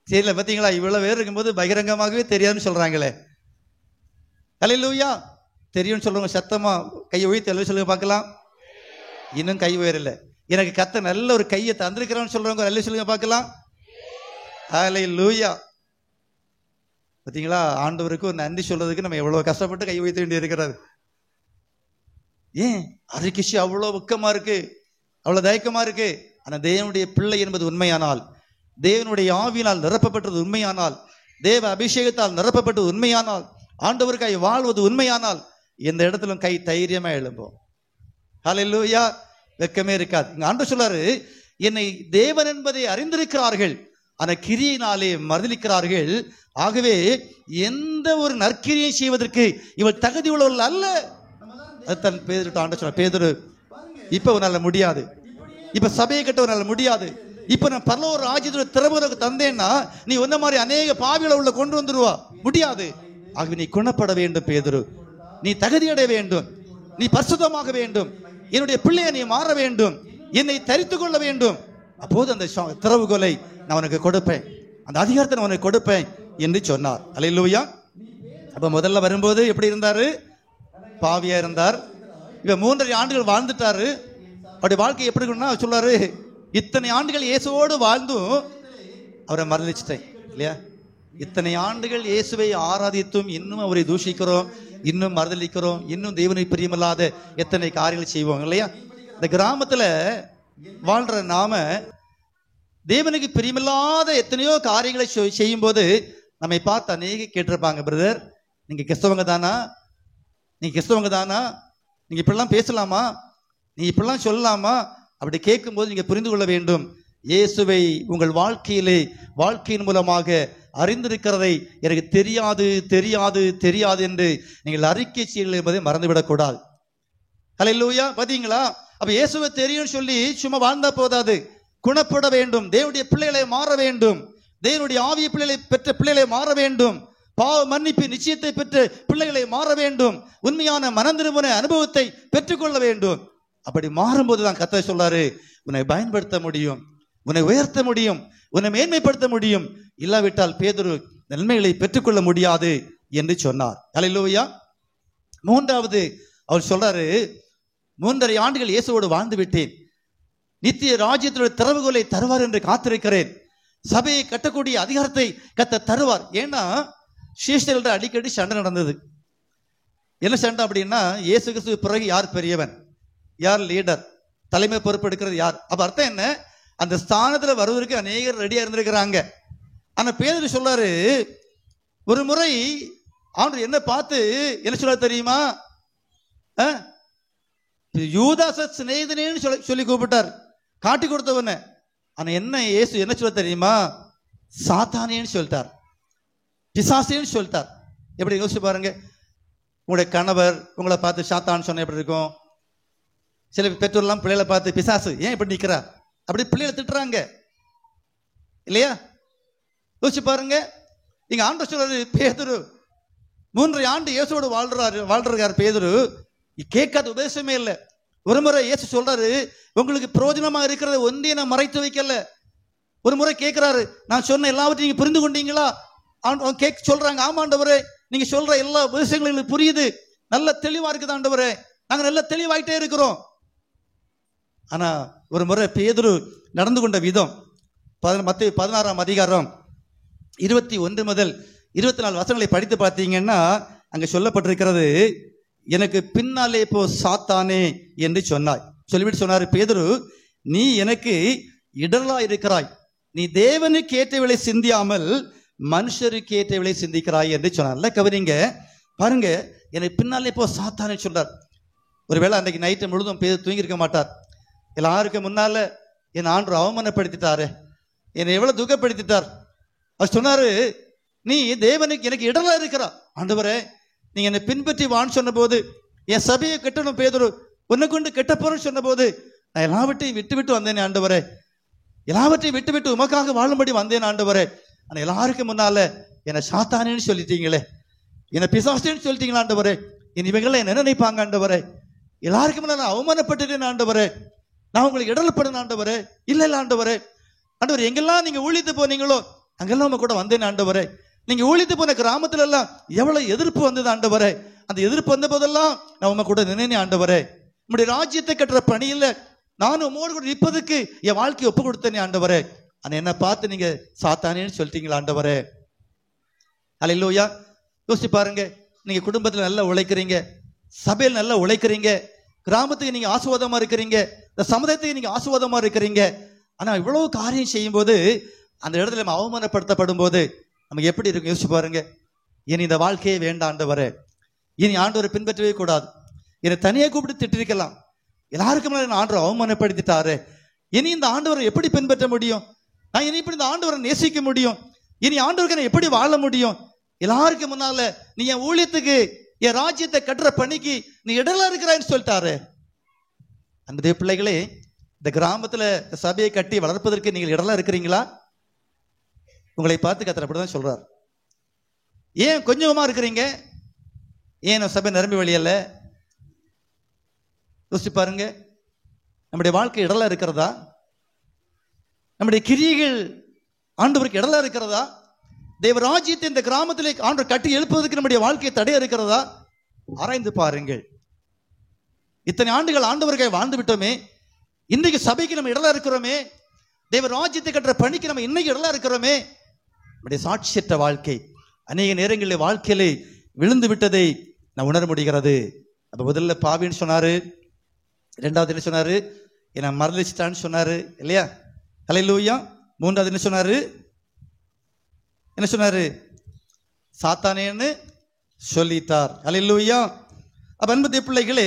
தெரியல. பார்த்தீங்களா? இவ்வளவு பேர் இருக்கும்போது பகிரங்கமாகவே தெரியாதுன்னு சொல்றாங்களே. ஹல்லேலூயா. தெரியும்னு சொல்றவங்க சத்தமா கையை உயர்த்தி சொல்லுங்க பார்க்கலாம். இன்னும் கை உயரல. எனக்கு கத்த நல்ல ஒரு கையை தந்திருக்கிறான்னு சொல்றவங்க நல்ல சொல்லுங்க பார்க்கலாம். ஹல்லேலூயா. பார்த்தீங்களா? ஆண்டவருக்கு ஒரு நன்றி சொல்றதுக்கு நம்ம எவ்வளவு கஷ்டப்பட்டு கை உயர்த்த வேண்டி இருக்கிறது. ஏன் அரிக்கிஷி அவ்வளோ வெக்கமா இருக்கு, அவ்வளவு தயக்கமா இருக்கு? ஆனா தேவனுடைய பிள்ளை என்பது உண்மையானால், தேவனுடைய ஆவியினால் நிரப்பப்பட்டது உண்மையானால், தேவ அபிஷேகத்தால் நிரப்பப்பட்டது உண்மையானால், ஆண்டவருக்காய் வாழ்வது உண்மையானால், எந்த இடத்திலும் கை தைரியமா எழும்போம். ஹல்லேலூயா. வெக்கமே இருக்காது. இங்க ஆண்டவர் சொல்றாரு, என்னை தேவன் என்பதை அறிந்திருக்கிறார்கள், ஆனா கிரியினாலே மறுதலிக்கிறார்கள். ஆகவே எந்த ஒரு நற்கிரியை செய்வதற்கு இவள் தகுதி உள்ளவர்கள் அல்ல. அதுதான் பேதுரு ஆண்டவர் சொல்றார், பேதுரு இப்ப உன்னால முடியாது, இப்ப சபையை கட்ட உன்னால முடியாது, இப்ப நான் பரலோக ராஜ்யத்துல திறவுகளுக்கு தந்தேன்னா நீ ஒன்ன மாதிரி அநேக பாவிகளை உள்ள கொண்டு வந்துருவா முடியாது. ஆகவே நீ குணப்பட வேண்டும் பேதுரு, நீ தகுதியடைய வேண்டும், நீ பரிசுத்தமாக வேண்டும், என்னுடைய பிள்ளையை நீ மாற வேண்டும், என்னை தரித்து கொள்ள வேண்டும். அப்போது அந்த திறவுகோலை நான் உனக்கு கொடுப்பேன், அந்த அதிகாரத்தை நான் உனக்கு கொடுப்பேன் என்று சொன்னார். அல்லேலூயா. அப்ப முதல்ல வரும்போது எப்படி இருந்தாரு? பாவியா இருந்தார். இப்ப 3.5 ஆண்டுகள் வாழ்ந்துட்டாரு. அவருடைய வாழ்க்கை எப்படி சொல்றாரு, இத்தனை ஆண்டுகள் இயேசுவோடு வாழ்ந்தும் அவரை மறந்துச்சிட்டேன் இல்லையா? இத்தனை ஆண்டுகள் இயேசுவை ஆராதித்தும் இன்னும் அவரை தூஷிக்கிறோம், இன்னும் மறுதளிக்கிறோம், இன்னும் தேவனை பிரியமில்லாத எத்தனை காரியங்கள் செய்வோம் இல்லையா? இந்த கிராமத்துல வாழ்ற நாம தேவனுக்கு பிரியமில்லாத எத்தனையோ காரியங்களை செய்யும் போது நம்மை பார்த்து அநேக கேட்டிருப்பாங்க, பிரதர் நீங்க கிறிஸ்தவங்க தானா, நீங்க கிறிஸ்தவங்க தானா, நீங்க இப்படிலாம் பேசலாமா, நீ இப்படிலாம் சொல்லலாமா? அப்படி கேட்கும் போது நீங்க புரிந்து கொள்ள வேண்டும், இயேசுவை உங்கள் வாழ்க்கையின் மூலமாக அறிந்திருக்கிறதை எனக்கு தெரியாது தெரியாது தெரியாது என்று நீங்கள் அறிக்கை செய்யுங்கள் என்பதை மறந்துவிடக்கூடாது. ஹல்லேலூயா. பாத்தீங்களா? அப்ப இயேசுவை தெரியும் சொல்லி சும்மா வாழ்ந்தா போதாது, குணப்பட வேண்டும், தேவனுடைய பிள்ளைகளை மாற வேண்டும், தேவனுடைய ஆவிய பிள்ளைகளை பெற்ற பிள்ளைகளை மாற வேண்டும், பாவ மன்னிப்பு நிச்சயத்தை பெற்ற பிள்ளைகளை மாற வேண்டும், உண்மையான மனந்திருமன அனுபவத்தை பெற்றுக்கொள்ள வேண்டும். அப்படி மாறும்போதுதான் கர்த்தர் சொல்றாரு, உன்னை பயன்படுத்த முடியும், உன்னை உயர்த்த முடியும், உன்னை மேன்மைப்படுத்த முடியும், இல்லாவிட்டால் பேதுரு நன்மைகளை பெற்றுக்கொள்ள முடியாது என்று சொன்னார். அல்லேலூயா. 3வது அவர் சொல்றாரு, 3.5 ஆண்டுகள் இயேசுவோடு வாழ்ந்து விட்டேன், நித்திய ராஜ்யத்தினுடைய திறவுகோலை தருவார் என்று காத்திருக்கிறேன், சபையை கட்டக்கூடிய அதிகாரத்தை கர்த்தர் தருவார். ஏன்னா சீஷர்கள்ட்ட அடிக்கடி சண்டை நடந்தது. என்ன சண்டை அப்படின்னா, இயேசு கிறிஸ்து பிறகு யார் பெரியவன், யார் லீடர், தலைமை பொறுப்பு எடுக்கிறது யார்? அப்ப அர்த்தம் என்ன, அந்த ஸ்தானத்துல வருவதற்கு அநேகர் ரெடியா இருந்திருக்கிறாங்க. ஆனா பேதுரு சொல்றாரு, ஒரு முறை ஆண்டவர் என்ன பார்த்து என்ன சொல்ல தெரியுமா, யூதாச சிநேகிதனேன்னு சொல்லி கூப்பிட்டார், காட்டி கொடுத்தவன. ஆனா என்ன இயேசு என்ன சொல்ல தெரியுமா, சாத்தானேன்னு சொல்லிட்டார், பிசாசேன்னு சொல்லிட்டார். எப்படி யோசிச்சு பாருங்க, உங்களுடைய கணவர் உங்களை பார்த்து சாத்தான்னு சொன்ன எப்படி இருக்கும்? சில பெற்றோர்லாம் பிள்ளைகளை பார்த்து பிசாசு ஏன் இப்படி நிக்கிறா அப்படி பிள்ளைகளை திட்டுறாங்க இல்லையா? யோசிச்சு பாருங்க. நீங்க ஆண்டவர் சொல்றாரு, பேதுரு 3.5 ஆண்டு இயேசுவோடு வாழ்றாரு பேதுரு, கேட்காத உபதேசமே இல்லை. ஒரு முறை இயேசு சொல்றாரு, உங்களுக்கு பிரயோஜனமா இருக்கிறத ஒன்றையும் நான் மறைத்து வைக்கல. ஒரு முறை கேட்கிறாரு, நான் சொன்ன எல்லாவற்றையும் நீங்க புரிந்து கொண்டீங்களா? சொல்றாங்க, ஆமா ஆண்டவரே, நீங்க சொல்ற எல்லா உபதேசங்களும் எங்களுக்கு புரியுது, நல்ல தெளிவா இருக்குது ஆண்டவரே, நாங்க நல்ல தெளிவாயிட்டே இருக்கிறோம். ஆனா ஒரு முறை பேதுரு நடந்து கொண்ட விதம் மத்தேயு 16ஆம் அதிகாரம் 21 முதல் 24 வசனங்களை படித்து பார்த்தீங்கன்னா அங்க சொல்லப்பட்டிருக்கிறது, எனக்கு பின்னாலே போ சாத்தானே என்று சொன்னாய். சொல்லிவிட்டு சொன்னாரு, பேதுரு நீ எனக்கு இடரலா இருக்கிறாய், நீ தேவனுக்கு ஏற்றவளை சிந்தியாமல் மனுஷருக்கு ஏற்றவளை சிந்திக்கிறாய் என்று சொன்னார். கவனிங்க பாருங்க, எனக்கு பின்னாலே போ சாத்தானே சொல்றார். ஒருவேளை அன்றைக்கு நைட்டு முழுதும் பேர் தூங்கி இருக்க மாட்டார். எல்லாருக்கும் முன்னால என் ஆண்டவர் அவமானப்படுத்திட்டாரு, என்னை எவ்வளவு துக்கப்படுத்திட்டார். அவர் சொன்னாரு, நீ தேவனுக்கு எனக்கு இடரலா இருக்கிறா, ஆண்டவரே நீங்க என்னை பின்பற்றி வான்னு சொன்ன போது, என் சபையை கட்டணும் பேதுரு, உன்னை கொண்டு கெட்ட போறேன்னு சொன்ன போது நான் எல்லாவற்றையும் விட்டு வந்தேன் ஆண்டவரே, எல்லாவற்றையும் விட்டு உமக்காக வாழும்படி வந்தேன் ஆண்டவரே. ஆனா எல்லாருக்கும் முன்னால என்னை சாத்தானேன்னு சொல்லிட்டீங்களே, என்னை பிசாசேன்னு சொல்லிட்டீங்களா ஆண்டவரே, இவங்களை என்ன நினைப்பாங்க ஆண்டவரே, எல்லாருக்கும் முன்னால அவமானப்பட்டுட்டேன் ஆண்டவரே, நான் உங்களுக்கு இடரப்படும் ஆண்டவரே. இல்ல ஆண்டவரே, ஆண்டவர் எங்கெல்லாம் நீங்க ஊழித்து போனீங்களோ அங்கெல்லாம் உங்க கூட வந்தேன் ஆண்டவரே. நீங்க ஊழித்து போன கிராமத்துல எல்லாம் எவ்வளவு எதிர்ப்பு வந்தது ஆண்டவரே, அந்த எதிர்ப்பு வந்த போதெல்லாம் நான் உங்க கூட நினைனேன் ஆண்டவரே. நம்முடைய ராஜ்யத்தை கட்டுற பணியில நானும் உங்களோடு கூட நிற்பதுக்கு என் வாழ்க்கையை ஒப்பு கொடுத்தேனே ஆண்டவரே. ஆனா என்ன பார்த்து நீங்க சாத்தானேன்னு சொல்லிட்டீங்களா ஆண்டவரே. அல்லேலூயா. யோசிச்சு பாருங்க, நீங்க குடும்பத்துல நல்லா உழைக்கிறீங்க, சபையில் நல்லா உழைக்கிறீங்க, கிராமத்துக்கு நீங்க ஆசீர்வாதமா இருக்கிறீங்க, இந்த சமுதாயத்துக்கு நீங்க ஆசீர்வாதமா இருக்கிறீங்க. ஆனா இவ்வளவு காரியம் செய்யும் போது அந்த இடத்துல நம்ம அவமானப்படுத்தப்படும் போது நமக்கு எப்படி இருக்கும் யோசிச்சு பாருங்க. இனி இந்த வாழ்க்கையே வேண்டாம் ஆண்டவரே, இனி ஆண்டவரை பின்பற்றவே கூடாது, என்னை தனியாக கூப்பிட்டு திட்டிருக்கலாம், எல்லாருக்கும் ஆண்டவரை அவமானப்படுத்திட்டாரு, இனி இந்த ஆண்டவரை எப்படி பின்பற்ற முடியும், நான் இனி இப்படி இந்த ஆண்டவரை நேசிக்க முடியும், இனி ஆண்டவருக்கு நான் எப்படி வாழ முடியும், எல்லாருக்கும் முன்னால நீ என் ஊழியத்துக்கு என் ராஜ்யத்தை கட்டுற பணிக்கு நீ இடலா இருக்கிறான்னு சொல்லிட்டாரு. அந்த பிள்ளைகளே, இந்த கிராமத்துல சபையை கட்டி வளர்ப்பதற்கு நீங்கள் இடலாம் இருக்கிறீங்களா? உங்களை பார்த்து கர்த்தர் அப்படிதான் சொல்றார். ஏன் கொஞ்சமா இருக்கிறீங்க? ஏன் சபை நிரம்பி வழியல்ல? யோசிச்சு பாருங்க. நம்முடைய வாழ்க்கை இடலா இருக்கிறதா? நம்முடைய கிரியைகள் ஆண்டவருக்கு இடலா இருக்கிறதா? தேவராஜ்யத்தை இந்த கிராமத்திலே ஆண்டவர் கட்டி எழுப்புவதற்கு நம்முடைய வாழ்க்கை தடையா இருக்கிறதா? ஆராய்ந்து பாருங்கள். இத்தனை ஆண்டுகள் ஆண்டவர்கள் வாழ்ந்து விட்டோமே, இன்றைக்கு சபைக்கு நம்ம இடலா இருக்கிறோமே, தேவராஜ்யத்தை கட்டுற பணிக்கு நம்ம இன்னைக்கு இடலா இருக்கிறோமே. நம்முடைய சாட்சியற்ற வாழ்க்கை அநேக நேரங்களில் வாழ்க்கையிலே விழுந்து விட்டதை நான் உணர முடிகிறது. அப்ப முதல்ல பாவின்னு சொன்னாரு, இரண்டாவது என்ன சொன்னாரு? என்ன மறந்துச்சிட்டான்னு சொன்னாரு இல்லையா? ஹல்லேலூயா. மூன்றாவது என்ன சொன்னாரு? என்ன சொன்னாரு? சாத்தானேன்னு சொல்லிட்டார். ஹல்லேலூயா. அப்ப அன்பு பிள்ளைகளே,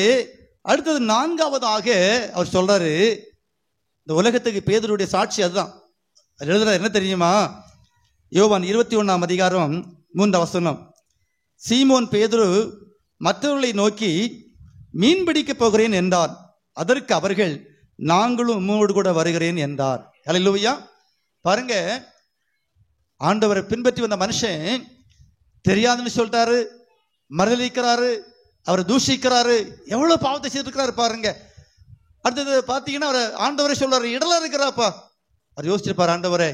அடுத்தது நான்காவதாக அவர் சொல்றாரு, இந்த உலகத்துக்கு பேதுருடைய சாட்சி அதுதான். அது எழுதுறாரு என்ன தெரியுமா? யோவான் 21ஆம் அதிகாரம் 3 வசனம். சீமோன் பேதுரு மற்றவர்களை நோக்கி மீன் பிடிக்க போகிறேன் என்றார். அதற்கு அவர்கள், நாங்களும் உம்மோடு கூட வருகிறேன் என்றார். ஹல்லேலூயா. பாருங்க, ஆண்டவரை பின்பற்றி வந்த மனுஷன் தெரியாதுன்னு சொல்லிட்டாரு, மறுதலிக்கிறாரு, அவரை தூஷிக்கிறாரு, எவ்வளவு பாவத்தை செய்திருக்கிறாரு பாருங்க. அடுத்தது பார்த்தீங்கன்னா அவர் ஆண்டவரை சொல்றாரு, இடலா இருக்கிறாப்பா. அவர் யோசிச்சிருப்பார், ஆண்டவரே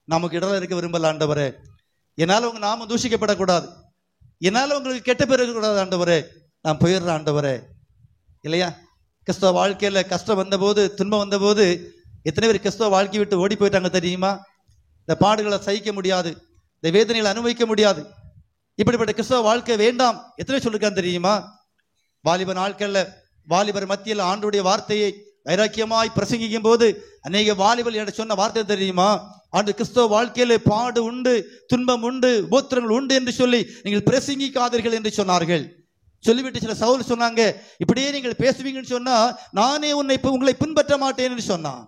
நமக்கு இடலா இருக்க விரும்பல ஆண்டவரே, என்னால உங்க நாம தூஷிக்கப்படக்கூடாது, என்னால உங்களுக்கு கெட்ட பேர் இருக்கக்கூடாது ஆண்டவரே, நான் போயிடுறேன் ஆண்டவரே. இல்லையா? கிறிஸ்தவ வாழ்க்கையில கஷ்டம் வந்தபோது, துன்பம் வந்தபோது எத்தனை பேர் கிறிஸ்தவ வாழ்க்கையை விட்டு ஓடி போயிட்டாங்க தெரியுமா? இந்த பாடுகளை சகிக்க முடியாது, இந்த வேதனைகளை அனுபவிக்க முடியாது, இப்படிப்பட்ட கிறிஸ்தவ வாழ்க்கை வேண்டாம் எத்தனை சொல்லிருக்கான்னு தெரியுமா? வாலிப நாட்கள்ல வாலிபர் மத்தியில் ஆண்டவருடைய வார்த்தையை வைராக்கியமாய் பிரசங்கிக்கும் போது அநேக வாலிபர் என்ற சொன்ன வார்த்தை தெரியுமா? ஆண்டு கிறிஸ்தவ வாழ்க்கையில பாடு உண்டு, துன்பம் உண்டு, உபத்திரங்கள் உண்டு என்று சொல்லி நீங்கள் பிரசங்கிக்காதீர்கள் என்று சொன்னார்கள். சொல்லிவிட்டு சில சவுல் சொன்னாங்க, இப்படியே நீங்கள் பேசுவீங்கன்னு சொன்னா நானே உங்களை பின்பற்ற மாட்டேன் என்று சொன்னான்.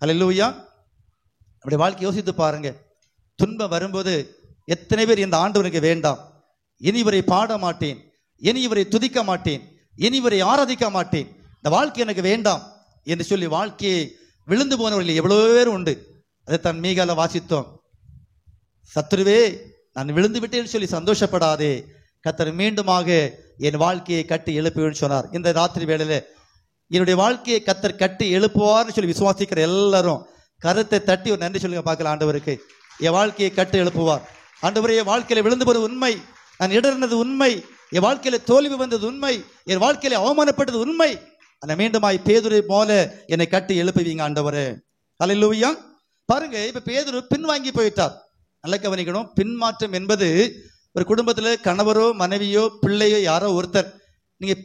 ஹல்லேலூயா. அப்படி வாழ்க்கை யோசித்து பாருங்க. துன்பம் வரும்போது எத்தனை பேர் இந்த ஆண்டவனுக்கு வேண்டாம், இனி இவரை பாட மாட்டேன், இனி இவரை துதிக்க மாட்டேன், இனி இவரை ஆராதிக்க மாட்டேன், இந்த வாழ்க்கை எனக்கு வேண்டாம் என்று சொல்லி வாழ்க்கையை விழுந்து போனவர்கள் எவ்வளவு பேர் உண்டு. அதைத்தான் மீகால வாசித்தோம். சத்துருவே நான் விழுந்து விட்டேன்னு சொல்லி சந்தோஷப்படாதே, கர்த்தர் மீண்டுமாக என் வாழ்க்கையை கட்டி எழுப்புவேன்னு சொன்னார். இந்த ராத்திரி வேளையில என்னுடைய வாழ்க்கையை கர்த்தர் கட்டி எழுப்புவார்னு சொல்லி விசுவாசிக்கிற எல்லாரும் கருத்தை தட்டி ஒரு நன்றி சொல்லுங்க பார்க்கலாம். ஆண்டவருக்கு என் வாழ்க்கையை கட்டி எழுப்புவார். ஆண்டவரே, என் வாழ்க்கையில விழுந்து போறது உண்மை, நான் இடர்னது உண்மை, என் வாழ்க்கையில தோல்வி வந்தது உண்மை, என் வாழ்க்கையில அவமானப்பட்டது உண்மை, அந்த மீண்டுமாய் பேதுரை போல என்னை கட்டி எழுப்புவீங்க ஆண்டவரே. ஹல்லேலூயா. பாருங்க, இப்ப பேதுரு பின்வாங்கி போயிட்டார். நல்ல கவனிக்கணும். பின்மாற்றம் என்பது ஒரு குடும்பத்துல கணவரோ மனைவியோ பிள்ளையோ யாரோ ஒருத்தர் நீங்க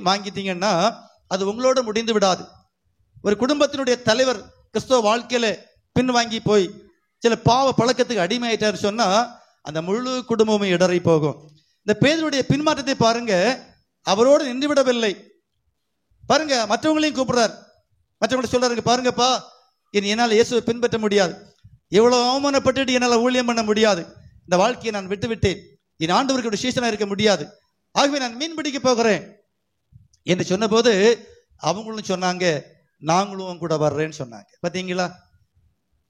வாங்கிட்டீங்கன்னா அது உங்களோட முடிந்து விடாது. ஒரு குடும்பத்தினுடைய தலைவர் கிறிஸ்தவ வாழ்க்கையில பின்வாங்கி போய் சில பாவ பழக்கத்துக்கு அடிமையாயிட்டாரு சொன்னா அந்த முழு குடும்பமும் இடறி போகும். இந்த பேதுருடைய பின்மாற்றத்தை பாருங்க, அவரோடு நின்று விடவில்லை. பாருங்க, மற்றவங்களையும் கூப்பிடுறார். மற்றவங்களை சொல்றாரு, பாருங்கப்பா, என்னால் இயேசுவை பின்பற்ற முடியாது, எவ்வளவு அவமானப்பட்டு என்னால் ஊழியம் பண்ண முடியாது, இந்த வாழ்க்கையை நான் விட்டு விட்டேன், என் ஆண்டவருக்கு விசேஷனா இருக்க முடியாது, ஆகவே நான் மீன் பிடிக்க போகிறேன் என்று சொன்ன போது அவங்களும் சொன்னாங்க, நாங்களும் கூட வர்றேன்னு சொன்னாங்க. பாத்தீங்களா?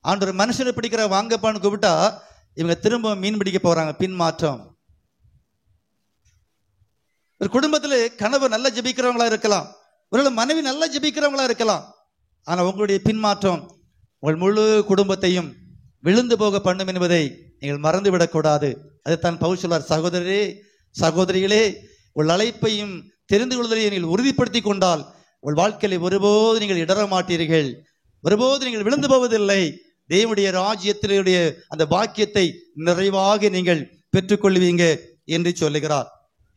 ஆண்டவர் மனுஷனை பிடிக்கிற வாங்கப்பான்னு கூப்பிட்டா இவங்க திரும்ப மீன் பிடிக்க போறாங்க. பின்மாற்றம். ஒரு குடும்பத்துல கணவர் நல்லா ஜெபிக்கிறவங்களா இருக்கலாம், ஒரு மனைவி நல்லா ஜெபிக்கிறவங்களா இருக்கலாம், ஆனா உங்களுடைய பின்மாற்றம் உங்கள் முழு குடும்பத்தையும் விழுந்து போக பண்ணும் என்பதை நீங்கள் மறந்துவிடக் கூடாது. அதைத்தான் பவுல் சொல்றார், சகோதரரே சகோதரிகளே, உங்கள் அழைப்பையும் தெரிந்து கொள்வதை நீங்கள் உறுதிப்படுத்தி கொண்டால் உங்கள் வாழ்க்கையில ஒருபோது நீங்கள் இடர மாட்டீர்கள், ஒருபோது நீங்கள் விழுந்து போவதில்லை. தேவனுடைய ராஜ்யத்தினுடைய அந்த பாக்கியத்தை நிறைவாக நீங்கள் பெற்றுக்கொள்வீங்க என்று சொல்லுகிறார்.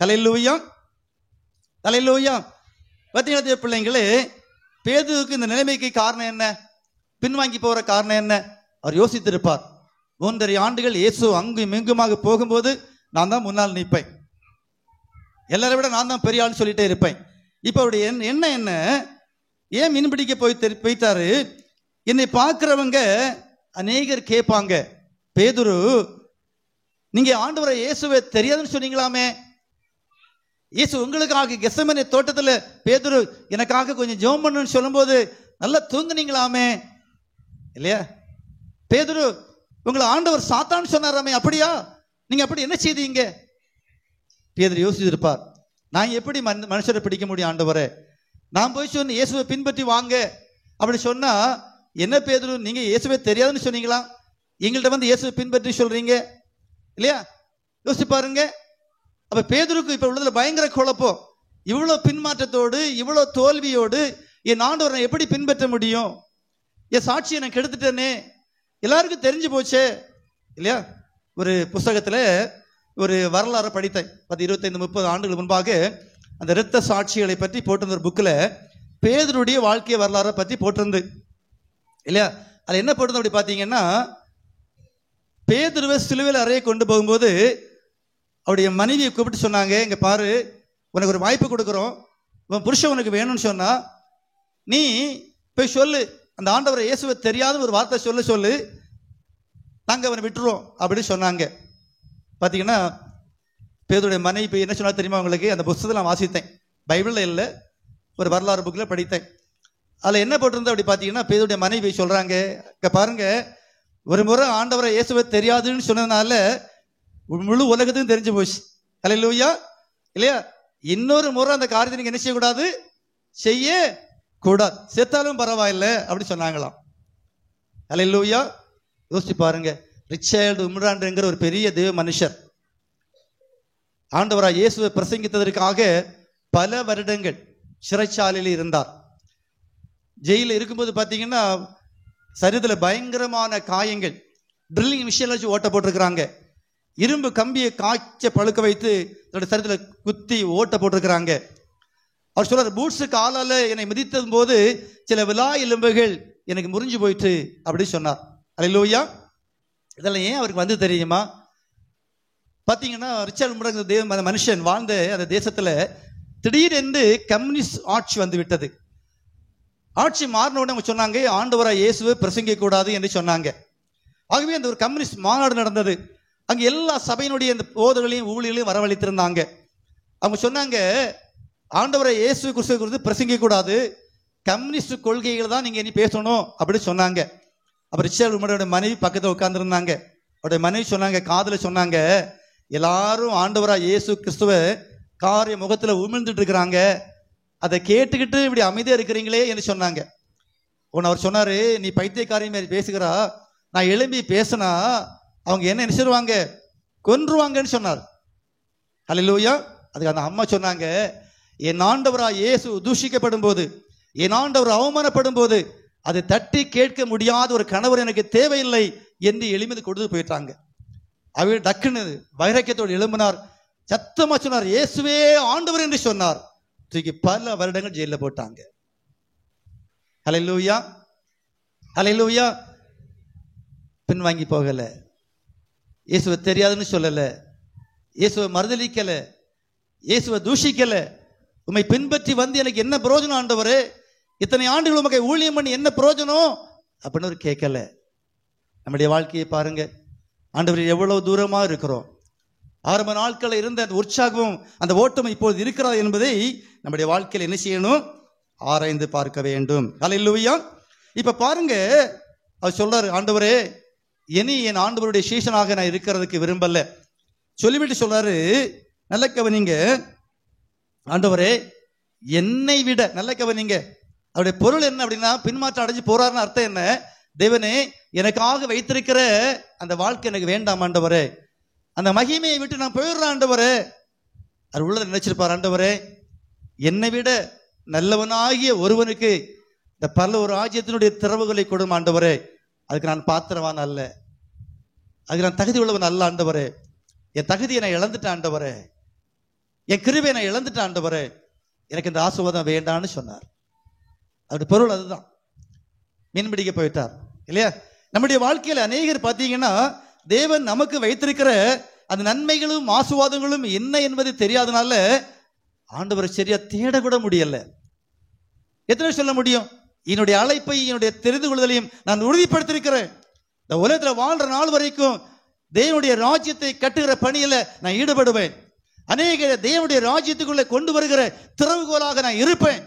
ஹல்லேலூயா, ஹல்லேலூயா. பார்த்தீங்களா பிள்ளைங்களே, பேதுருக்கு இந்த நிலைமைக்கு காரணம் என்ன, பின்வாங்கி போற காரணம் என்ன? அவர் யோசித்திருப்பார். 3.5 ஆண்டுகள் இயேசு அங்கும் இங்குமாக போகும்போது நான் தான் முன்னால் நிற்பேன், எல்லாரை விட நான் தான் பெரிய ஆள் சொல்லிட்டே இருப்பேன். இப்ப அவருடைய என்ன ஏன் மீன் பிடிக்க போயிட்டாரு? என்னை பார்க்கிறவங்க அநேகர் கேட்பாங்க, பேதுரு நீங்க ஆண்டவரை இயேசுவை தெரியாதுன்னு சொன்னீங்களாமே, இயேசு உங்களுக்காக கெத்செமனே தோட்டத்தில் பேதுரு எனக்காக கொஞ்சம் ஜெபம் பண்ணுன்னு சொல்லும்போது நல்லா தூங்குனீங்களாமே இல்லையா? பேதுரு உங்களை ஆண்டவர் சாத்தான்னு சொன்னாராமே, அப்படியா? நீங்க அப்படி என்ன செய்தீங்க? பேதுரு யோசிச்சிருப்பார், நான் எப்படி மனுஷரை பிடிக்க முடியும் ஆண்டவரே? நான் போய் சொன்ன இயேசுவை பின்பற்றி வாங்க அப்படி சொன்னா, என்ன பேதுரு நீங்க இயேசுவை தெரியாதுன்னு சொன்னீங்களா? எங்கள்கிட்ட வந்து இயேசுவை பின்பற்றி சொல்றீங்க இல்லையா? யோசிச்சு பாருங்க. அப்ப பேதுருக்கு இப்ப உள்ளதுல பயங்கர குழப்பம். இவ்வளவு பின்மாற்றத்தோடு இவ்வளவு தோல்வியோடு என் ஆண்டவரை எப்படி பின்பற்ற முடியும்? என் சாட்சியை நான் கெடுத்துட்டேனே, எல்லாருக்கும் தெரிஞ்சு போச்சே இல்லையா? ஒரு புஸ்தகத்துல ஒரு வரலாறு படித்தேன். 25-30 ஆண்டுகள் முன்பாக அந்த இரத்த சாட்சிகளை பற்றி போட்டிருந்த ஒரு புக்கில் பேதுருடைய வாழ்க்கை வரலாறை பற்றி போட்டிருந்து இல்லையா? அது என்ன போட்டிருந்தோம் அப்படி பார்த்தீங்கன்னா, பேதுருவை சிலுவையில் அறையை கொண்டு போகும்போது அவருடைய மனைவியை கூப்பிட்டு சொன்னாங்க, இங்கே பாரு, உனக்கு ஒரு வாய்ப்பு கொடுக்குறோம், உன் புருஷன் உனக்கு வேணும்னு சொன்னா நீ போய் சொல்லு, அந்த ஆண்டவரை இயேசுவை தெரியாத ஒரு வார்த்தை சொல்லு, நாங்கள் அவனை விட்டுருவோம் அப்படின்னு சொன்னாங்க. பார்த்தீங்கன்னா பேதுருடைய மனைவி என்ன சொன்னா தெரியுமா உங்களுக்கு? அந்த புத்தகத்தில் நான் வாசித்தேன், பைபிளில் இல்லை, ஒரு வரலாறு புக்கில் படித்தேன். அதில் என்ன போட்டிருந்தோம் அப்படி பார்த்தீங்கன்னா, பேதுருடைய மனைவி சொல்கிறாங்க, இங்கே பாருங்க, ஒரு முறை ஆண்டவரை இயேசுவை தெரியாதுன்னு சொன்னதுனால முழு உலகத்தையும் தெரிஞ்சு போச்சு. அல்லேலூயா இல்லையா? இன்னொரு முறை அந்த காரியத்தை நீங்கள் என்ன செய்யக்கூடாது, செய்ய கூடாது, செத்தாலும் பரவாயில்லை அப்படி சொன்னாங்களாம். அல்லேலூயா. யோசிச்சு பாருங்க, ரிச்சர்ட் உம்ரான்ங்கிற ஒரு பெரிய தேவ மனுஷர் ஆண்டவராய் இயேசுவை பிரசங்கித்ததற்காக பல வருடங்கள் சிறைச்சாலையில் இருந்தார். ஜெயிலில் இருக்கும்போது பார்த்தீங்கன்னா சரீரத்தில் பயங்கரமான காயங்கள், ட்ரில்லிங் மிஷினில் வச்சு ஓட்ட போட்டிருக்கிறாங்க, இரும்பு கம்பியை காய்ச்ச பழுக்க வைத்து தன்னுடைய சரீரத்தில் குத்தி ஓட்ட போட்டிருக்கிறாங்க. அவர் சொல்றார், பூட்ஸு காலால் என்னை மிதித்ததும் போது சில விலா எலும்புகள் எனக்கு முறிஞ்சு போயிட்டு அப்படி சொன்னார். அல்லேலூயா. இதெல்லாம் ஏன் அவருக்கு வந்து தெரியுமா? பார்த்தீங்கன்னா ரிச்சர்ட் உம்ரான் தேவ அந்த மனுஷன் வாழ்ந்த அந்த தேசத்தில் திடீரென்று கம்யூனிஸ்ட் ஆட்சி வந்து விட்டது. ஆட்சி மாறின உடனே அவங்க சொன்னாங்க, ஆண்டவராய் இயேசுவை பிரசங்கிக்க கூடாது என்று சொன்னாங்க. ஆகவே அந்த ஒரு கம்யூனிஸ்ட் மாநாடு நடந்தது. அங்கே எல்லா சபையினுடைய இந்த போதகளையும் ஊழியர்களையும் வரவழைத்திருந்தாங்க. அவங்க சொன்னாங்க, ஆண்டவரை இயேசு கிறிஸ்துவை குறித்து பிரசங்கிக்க கூடாது, கம்யூனிஸ்ட் கொள்கைகள் தான் நீங்க இனி பேசணும் அப்படின்னு சொன்னாங்க. அப்ப ரிச்சர்ட் உம்ரானுடைய மனைவி பக்கத்தில் உட்கார்ந்துருந்தாங்க. அவருடைய மனைவி சொன்னாங்க, காதுல சொன்னாங்க, எல்லாரும் ஆண்டவராய் இயேசு கிறிஸ்துவை காரிய முகத்துல உமிழ்ந்துட்டு இருக்கிறாங்க, அதை கேட்டுக்கிட்டு இப்படி அமைதியா இருக்கிறீங்களே என்று சொன்னாங்க. உன்னை அவர் சொன்னாரு, நீ பைத்தியக்காரி மாதிரி பேசுகிறா, நான் எழும்பி பேசினா அவங்க என்ன நினைச்சிருவாங்க, கொன்றுவாங்கன்னு சொன்னார். அல்லேலூயா. அதுக்கு அந்த அம்மா சொன்னாங்க, என் ஆண்டவராய் இயேசு தூஷிக்கப்படும் போது, என் ஆண்டவர் அவமானப்படும் போது அதை தட்டி கேட்க முடியாத ஒரு கணவர் எனக்கு தேவையில்லை என்று எளிமையை கொடுத்து போயிட்டாங்க. அவர் டக்குன்னு வைராக்கியத்தோடு எழும்பினார், சத்தமா சொன்னார், இயேசுவே ஆண்டவர் என்று சொன்னார். தூக்கி பல வருடங்கள் ஜெயிலில் போட்டாங்க. அல்லேலூயா, அல்லேலூயா. பின் வாங்கி போகல, இயேசுவை தெரியாதுன்னு சொல்லல, இயேசுவை மறுதலிக்கல, இயேசுவை தூஷிக்கல, உம்மை பின்பற்றி வந்து எனக்கு என்ன பிரயோஜனம் ஆண்டவரே, இத்தனை ஆண்டுகள் உமக்கு ஊழியம் பண்ணி என்ன பிரயோஜனம் அப்படின்னு ஒரு கேட்கல. நம்முடைய வாழ்க்கையை பாருங்க, ஆண்டவர் எவ்வளவு தூரமா இருக்கிறோம். ஆரம்ப நாட்களில் இருந்த அந்த உற்சாகமும் அந்த ஓட்டமும் இப்போது இருக்கிறதா என்பதை நம்முடைய வாழ்க்கையில் என்ன செய்யணும், ஆராய்ந்து பார்க்க வேண்டும். அல்லேலூயா. இப்ப பாருங்க, அவர் சொல்றாரு, ஆண்டவரே இனி என் ஆண்டவருடைய சீஷனாக நான் இருக்கிறதுக்கு விரும்பல சொல்லிவிட்டு சொல்றாரு, நல்ல கவனிங்க, ஆண்டவரே என்னை விட, நல்ல கவனிங்க, அவருடைய பொருள் என்ன அப்படின்னா, பின்மாற்றம் அடைஞ்சு போறாருன்னு அர்த்தம் என்ன, தேவனே எனக்காக வைத்திருக்கிற அந்த வாழ்க்கை எனக்கு வேண்டாம் ஆண்டவரே, அந்த மகிமையை விட்டு நான் போயிடுறேன் ஆண்டவரே. அவர் உள்ளதை நினைச்சிருப்பார், ஆண்டவரே என்னை விட நல்லவனாகிய ஒருவனுக்கு இந்த பரலோக ஒரு ராஜ்யத்தினுடைய திறவுகளை கொடும் ஆண்டவரே, அதுக்கு நான் பாத்திரவான் அல்ல, அதுக்கு நான் தகுதி உள்ளவன் அல்ல ஆண்டவரே, என் தகுதியை நான் இழந்துட்டேன் ஆண்டவரே, என் கிருபையை நான் இழந்துட்டேன் ஆண்டவரே, எனக்கு இந்த ஆசீர்வாதம் வேண்டான்னு சொன்னார். அவருடைய பொருள் அதுதான். மீன்பிடிக்க போயிட்டார் இல்லையா? நம்முடைய வாழ்க்கையில அநேகர் பார்த்தீங்கன்னா, தேவன் நமக்கு வைத்திருக்கிற அந்த நன்மைகளும் ஆசீர்வாதங்களும் என்ன என்பது தெரியாதனால ஆண்டவரை சரியா தேடக்கூட முடியல. எத்தனை சொல்ல முடியும், என்னுடைய அழைப்பை என்னுடைய தெரிந்து கொள்வதையும் நான் உறுதிப்படுத்திருக்கிறேன், இந்த உலகத்தில் வாழ்ற நாள் வரைக்கும் தேவனுடைய ராஜ்யத்தை கட்டுகிற பணியில நான் ஈடுபடுவேன், அநேக தேவனுடைய ராஜ்யத்துக்குள்ளே கொண்டு வருகிற திறவுகோலாக நான் இருப்பேன்.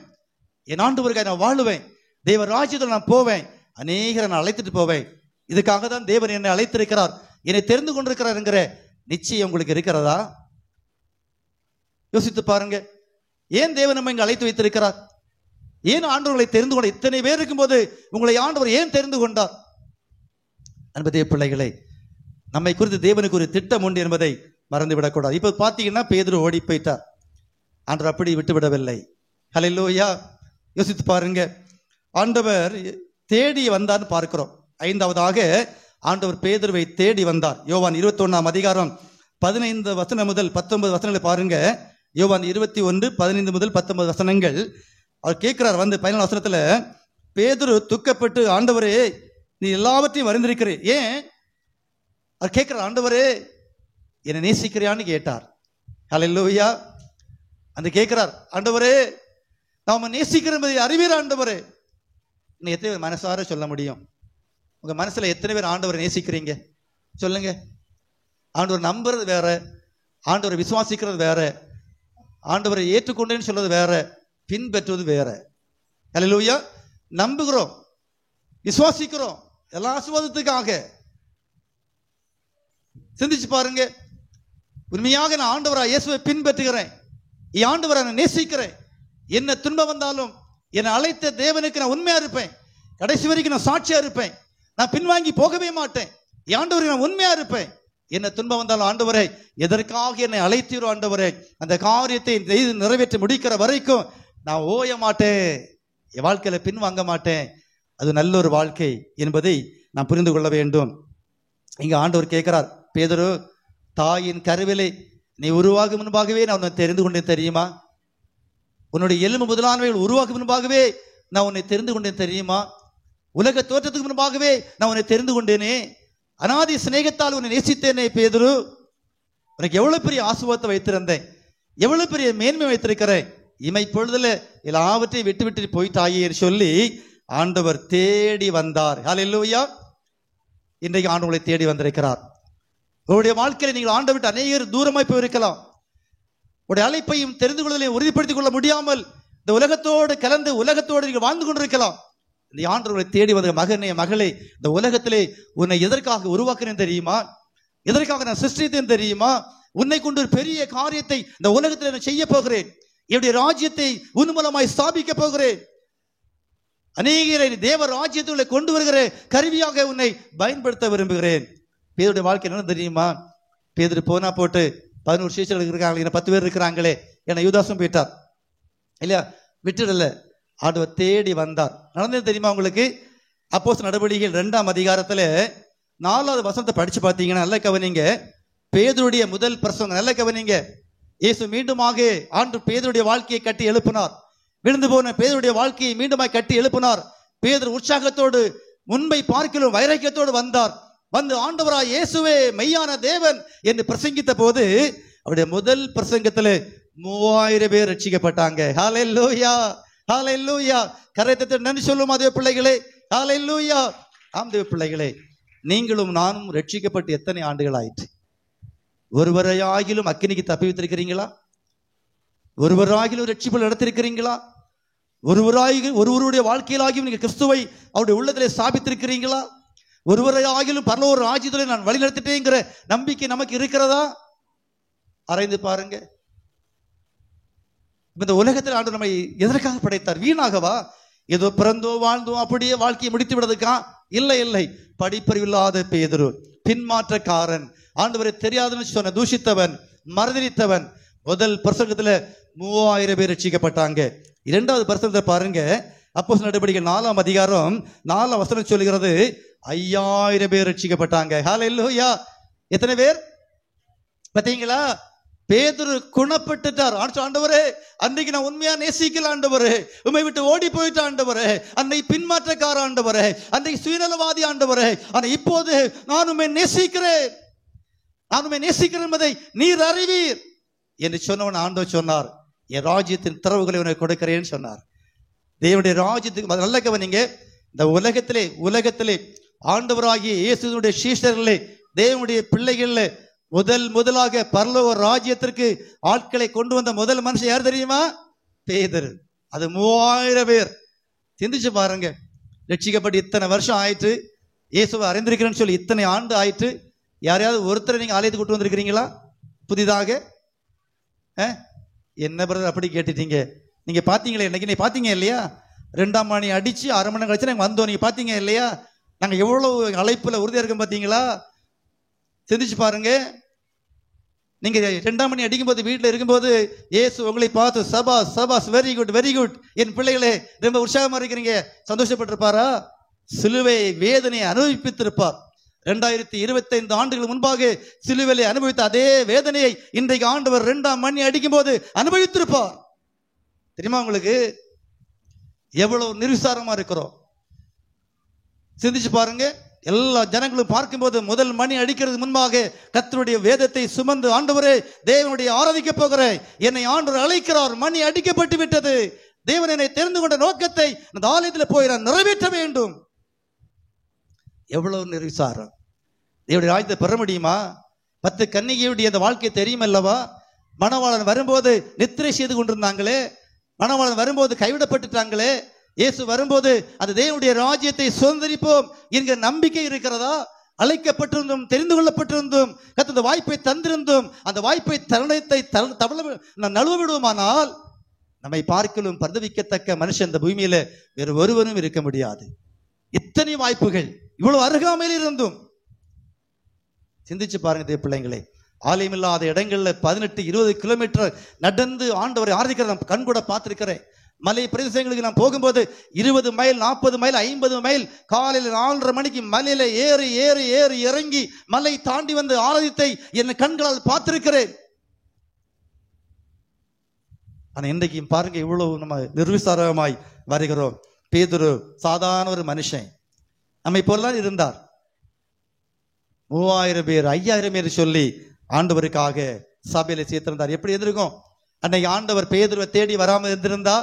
என் ஆண்டவருக்காக நான் வாழுவேன். தேவ ராஜ்யத்தில் நான் போவேன். அநேகரை நான் அழைத்துட்டு போவேன். இதுக்காக தான் தேவன் என்னை அழைத்திருக்கிறார், என்னை தெரிந்து கொண்டிருக்கிறார் என்கிற நிச்சயம் உங்களுக்கு இருக்கிறதா? யோசித்து பாருங்க. ஏன் தேவன் நம்ம இங்கு அழைத்து வைத்திருக்கிறார்? ஏன் ஆண்டவர்களை தெரிந்து கொண்டார்? இத்தனை பேர் இருக்கும்போது உங்களை ஆண்டவர் ஏன் தெரிந்து கொண்டார்? அன்பு தேவ பிள்ளைகளை, நம்மை குறித்து தேவனுக்கு ஒரு திட்டம் உண்டு என்பதை மறந்துவிடக்கூடாது. இப்ப பாத்தீங்கன்னா பேதுரு ஓடி போயிட்டார். ஆண்டவர் அப்படி விட்டு விடவில்லை. ஹல்லேலூயா. யோசித்து பாருங்க. ஆண்டவர் தேடி வந்தார்னு பார்க்கிறோம். ஐந்தாவதாக ஆண்டவர் பேதுருவை தேடி வந்தார். யோவான் 21 அதிகாரம் 15 வசனம் முதல் 19 வசனங்களை பாருங்க. யோவான் 21 15 முதல் 19 வசனங்கள். அவர் கேட்கிறார், வந்து 14 வசனத்துல பேதுரு துக்கப்பட்டு, ஆண்டவரே நீ எல்லாவற்றையும் அறிந்திருக்கிறேன். ஏன் அவர் கேட்கிறார், ஆண்டவரே என்னை நேசிக்கிறியான்னு கேட்டார். ஹல்லேலூயா. அந்த கேட்கிறார், ஆண்டவரே நாம நேசிக்கிறோம் அறிவீர் ஆண்டவரே. இன்னும் எத்தனை பேர் மனசார சொல்ல முடியும்? உங்க மனசுல எத்தனை பேர் ஆண்டவரை நேசிக்கிறீங்க சொல்லுங்க. ஆண்டவர் நம்புறது வேற, ஆண்டவரை விசுவாசிக்கிறது வேற, ஆண்டவரை ஏற்றுக்கொண்டேன்னு சொல்றது வேற, பின்பற்றுவது வேற. ஹல்லேலூயா. நம்புகிறோம், விசுவாசிக்கிறோம், எல்லா ஆசீர்வாதத்துக்காக. சிந்திச்சு பாருங்க. உண்மையாக நான் ஆண்டவரா இயேசுவை பின்பற்றுகிறேன், ஆண்டவரை நான் நேசிக்கிறேன், என்ன துன்பம் வந்தாலும் என்னை அழைத்த தேவனுக்கு நான் உண்மையா இருப்பேன், கடைசி வரைக்கும் நான் சாட்சியா இருப்பேன், நான் பின்வாங்கி போகவே மாட்டேன், ஆண்டவருக்கு நான் உண்மையா இருப்பேன். என்ன துன்பம் வந்தாலும் ஆண்டவரே எதற்காக என்னை அழைத்தீரோ ஆண்டவரே, அந்த காரியத்தை நிறைவேற்றி முடிக்கிற வரைக்கும் நான் ஓய மாட்டேன், என் வாழ்க்கையில பின்வாங்க மாட்டேன். அது நல்ல ஒரு வாழ்க்கை என்பதை நான் புரிந்து கொள்ள வேண்டும். இங்க ஆண்டவர் கேட்கிறார், பேதுரு தாயின் கருவிலை நீ உருவாகும் முன்பாகவே நான் உன்னை தெரிந்து கொண்டேன் தெரியுமா? உன்னுடைய எலும்பு முதலானவைகள் உருவாக்கும் முன்பாகவே நான் உன்னை தெரிந்து கொண்டேன் தெரியுமா? உலக தோற்றத்துக்கு முன்பாகவே நான் உன்னை தெரிந்து கொண்டேனே, அநாதி சிநேகத்தால் உன்னை நேசித்தேனே பேதுரு. உனக்கு எவ்வளவு பெரிய ஆசீர்வாதத்தை வைத்திருந்தேன், எவ்வளவு பெரிய மேன்மை வைத்திருக்கிறேன், இமை பொழுதுல எல்லாவற்றையும் விட்டு விட்டு போயிட்டாயே சொல்லி ஆண்டவர் தேடி வந்தார். ஹல்லேலூயா. இன்றைக்கு ஆண்டவரை தேடி வந்திருக்கிறார். உங்களுடைய வாழ்க்கையில நீங்கள் ஆண்டவரை விட்டு அநேகர் தூரமாய் போயிருக்கலாம். உடைய அழைப்பையும் தெரிந்து கொள்வதையும் உறுதிப்படுத்திக் கொள்ள முடியாமல் இந்த உலகத்தோடு கலந்து உலகத்தோடு நீங்கள் வாழ்ந்து கொண்டிருக்கலாம். இந்த ஆண்டவரை தேடி வந்த மகனே மகளே, இந்த உலகத்திலே உன்னை எதற்காக உருவாக்குறேன் தெரியுமா? எதற்காக நான் சிருஷ்டித்தேன் தெரியுமா? உன்னை கொண்டு ஒரு பெரிய காரியத்தை இந்த உலகத்தில் நான் செய்ய போகிறேன், என்னுடைய ராஜ்யத்தை உன் மூலமாய் ஸ்தாபிக்க போகிறேன், அநேகரை தேவ ராஜ்யத்துக்குள்ளே கொண்டு வருகிற கருவியாக உன்னை பயன்படுத்த விரும்புகிறேன். பேதுடைய வாழ்க்கை என்ன தெரியுமா? பேதுரு போனா போட்டு 11 சீஷர்கள் இருக்காங்க, 10 பேர் இருக்கிறாங்களே, ஏன்னா யூதாசும் போயிட்டார் இல்லையா, விட்டுடல. ஆண்டவர் தேடி வந்தார். நடந்தது தெரியுமா உங்களுக்கு? அப்போஸ்தலர் நடவடிக்கைகள் 2ஆம் அதிகாரத்துல 4வது வசனத்தை படிச்சு பார்த்தீங்கன்னா நல்ல கவனிங்க. பேதுருடைய முதல் பிரசங்கம் நல்ல கவனிங்க. இயேசு மீண்டுமாக ஆண்டு பேதுருடைய வாழ்க்கையை கட்டி எழுப்பினார். விழுந்து போன பேதுருடைய வாழ்க்கையை மீண்டுமாய் கட்டி எழுப்பினார். பேதுரு உற்சாகத்தோடு முன்பை பார்க்கிலும் வைராக்கியத்தோடு வந்தார். வந்து ஆண்டவராய் இயேசுவே மெய்யான தேவன் என்று பிரசங்கித்த போது அவருடைய முதல் பிரசங்கத்தில் 3000 பேர் ரட்சிக்கப்பட்டாங்க. ஹல்லேலூயா, ஹல்லேலூயா. கரைத்தத்தை நன்றி சொல்லும் அதே பிள்ளைகளே, ஹல்லேலூயா. ஆம் தேவ பிள்ளைகளே, நீங்களும் நானும் ரட்சிக்கப்பட்டு எத்தனை ஆண்டுகள் ஆயிற்று? ஒருவரையாகிலும் அக்கினிக்கு தப்பி வைத்திருக்கிறீங்களா? ஒருவராகிலும் ரட்சிப்பு நடத்திருக்கிறீங்களா? ஒருவருடைய வாழ்க்கையிலாகியும் நீங்கள் கிறிஸ்துவை அவருடைய உள்ளத்திலே ஸ்தாபித்திருக்கிறீங்களா? ஒருவரையாகிலும் பரலோக ராஜ்யத்திலே நான் வழி நடத்திட்டேங்கிற நம்பிக்கை நமக்கு இருக்கிறதா? ஆராய்ந்து பாருங்க. இந்த உலகத்தில் ஆண்டு நம்மை எதற்காக படைத்தார்? வீணாகவா? ஏதோ பிறந்தோ வாழ்ந்தோ அப்படியே வாழ்க்கையை முடித்து விடுறதுக்கா? இல்லை இல்லை. படிப்பறிவில்லாத பேதுரு, பின்மாற்றக்காரன், ஆண்டவரை தெரியாதுன்னு சொன்ன தூஷித்தவன், மறுதலித்தவன். முதல் பிரசங்கத்துல 3000 பேர் ரட்சிக்கப்பட்டாங்க. 2வது பிரசங்கத்தை பாருங்க. அப்போஸ்தலர் நடவடிக்கைகள் 4ஆம் அதிகாரம் 4ஆம் வசனம் சொல்லுகிறது 5000 பேர் ரட்சிக்கப்பட்டாங்க. ஹல்லேலூயா. எத்தனை பேர் பாத்தீங்களா? பேதுரு குணப்பட்டுட்டார். ஆண்டவரே அன்னைக்கு நான் உண்மையா நேசிக்கல ஆண்டவரே, உண்மை விட்டு ஓடி போயிட்ட ஆண்டவரே, அன்னை பின்மாற்றக்கார ஆண்டவரே, அன்னைக்கு சுயநலவாதி ஆண்டவரே, ஆனா இப்போது நான் உண்மை நேசிக்கிறேன், நான் உண்மை நேசிக்கிறேன் என்பதை நீர் அறிவீர் என்று சொன்னவன் ஆண்டவர் சொன்னார், என் ராஜ்யத்தின் திறவுகளை உனக்கு கொடுக்கிறேன்னு சொன்னார். தேவனுடைய ராஜ்யத்துக்கு நல்ல கவனிங்க. இந்த உலகத்திலே ஆண்டவராகிய இயேசுவினுடைய சீஷர்களே, தேவனுடைய பிள்ளைகளில் முதலாக பரலோக ராஜ்யத்திற்கு ஆட்களை கொண்டு வந்த முதல் மனுஷன் யார் தெரியுமா? பேதுரு. அது 3000 பேர். சிந்திச்சு பாருங்க. ரட்சிக்கப்பட்டு இத்தனை வருஷம் ஆயிற்று, இயேசுவை அறிந்திருக்கிறேன்னு சொல்லி இத்தனை ஆண்டு ஆயிற்று. யாரையாவது ஒருத்தரை நீங்க ஆலயத்துக்கு கூட்டு வந்திருக்கிறீங்களா புதிதாக? என்ன பிரதர் அப்படி கேட்டுட்டீங்க? நீங்க பாத்தீங்களே, இன்னைக்கு நீ பாத்தீங்க இல்லையா? 2ஆம் மணி அடிச்சு 1/2 மணி நேரம் கழிச்சு நாங்க வந்தோம். நீங்க பாத்தீங்க இல்லையா? நாங்க எவ்வளவு அழைப்புல உறுதியா இருக்கோம் பாத்தீங்களா? சிந்திச்சு பாருங்க. நீங்க 2ஆம் மணி அடிக்கும் போது வீட்டில் இருக்கும்போது இயேசு உங்களை பார்த்து சபாஸ் சபாஸ், வெரி குட் வெரி குட், என் பிள்ளைகளே ரொம்ப உற்சாகமா இருக்கிறீங்க, சந்தோஷப்பட்டிருப்பாரா? சிலுவை வேதனையை அனுபவித்திருப்பார். 2025 ஆண்டுகள் முன்பாக சிலுவையை அனுபவித்த அதே வேதனையை இன்றைக்கு ஆண்டவர் 2ஆம் மணி அடிக்கும் போது அனுபவித்திருப்பார். தெரியுமா உங்களுக்கு? எவ்வளவு நிர்விசாரமா இருக்கிறோம். சிந்திச்சு பாருங்க. எல்லா ஜனங்களும் பார்க்கும்போது முதல் மணி அடிக்கிறது முன்பாக கர்த்தருடைய வேதத்தை சுமந்து, ஆண்டவரே தேவனுடைய ஆராதிக்க போகிறேன், என்னை ஆண்டவர் அழைக்கிறார், மணி அடிக்கப்பட்டு விட்டது, தேவன் என்னை தெரிந்து கொண்ட நோக்கத்தை அந்த ஆலயத்தில் போய் நான் நிறைவேற்ற வேண்டும். எவ்வளவு நிர்விசாரம். தேவனுடைய ராஜ்யத்தை பெற முடியுமா? 10 கன்னிகையுடைய அந்த வாழ்க்கை தெரியும் அல்லவா? மணவாளன் வரும்போது நித்திரை செய்து கொண்டிருந்தாங்களே, மணவாளன் வரும்போது கைவிடப்பட்டுட்டாங்களே, இயேசு வரும்போது அந்த தேவனுடைய ராஜ்யத்தை சுதந்திரிப்போம் என்கிற நம்பிக்கை இருக்கிறதா? அழைக்கப்பட்டிருந்தும் தெரிந்து கொள்ளப்பட்டிருந்தும் கர்த்தர் வாய்ப்பை தந்திருந்தும் அந்த வாய்ப்பை தருணத்தை நழுவ விடுவோமானால் நம்மை பார்க்கலும் பரிதவிக்கத்தக்க மனுஷன் இந்த பூமியில வேறு ஒருவரும் இருக்க முடியாது. இத்தனை வாய்ப்புகள் இவ்வளவு அருகாமையில் இருந்தும் சிந்திச்சு பாருங்க தேவ பிள்ளைங்களே. ஆலயமில்லாத இடங்கள்ல 18-20 கிலோமீட்டர் நடந்து ஆண்டவரை ஆராதிக்கிறத நான் கண்கூட பார்த்திருக்கிறேன். மலை பிரதேசங்களுக்கு நான் போகும்போது 20 மைல் 40 மைல் 50 மைல் காலையில் 4:30 மணிக்கு மலையில ஏறி ஏறி ஏறி இறங்கி மலை தாண்டி வந்து ஆராதித்தை என் கண்களால் பார்த்திருக்கிறேன். ஆனா இன்றைக்கு பாருங்க இவ்வளவு நம்ம நிர்விசாரமாய் வருகிறோம். பேதுரு சாதாரண ஒரு மனுஷன், நம்மை போலதான் இருந்தார். 3000 பேர் 5000 பேர் சொல்லி ஆண்டவருக்காக சபையில சேர்த்திருந்தார். எப்படி இருந்திருக்கும்? அன்னைக்கு ஆண்டவர் பேதுருவை தேடி வராமல் இருந்திருந்தா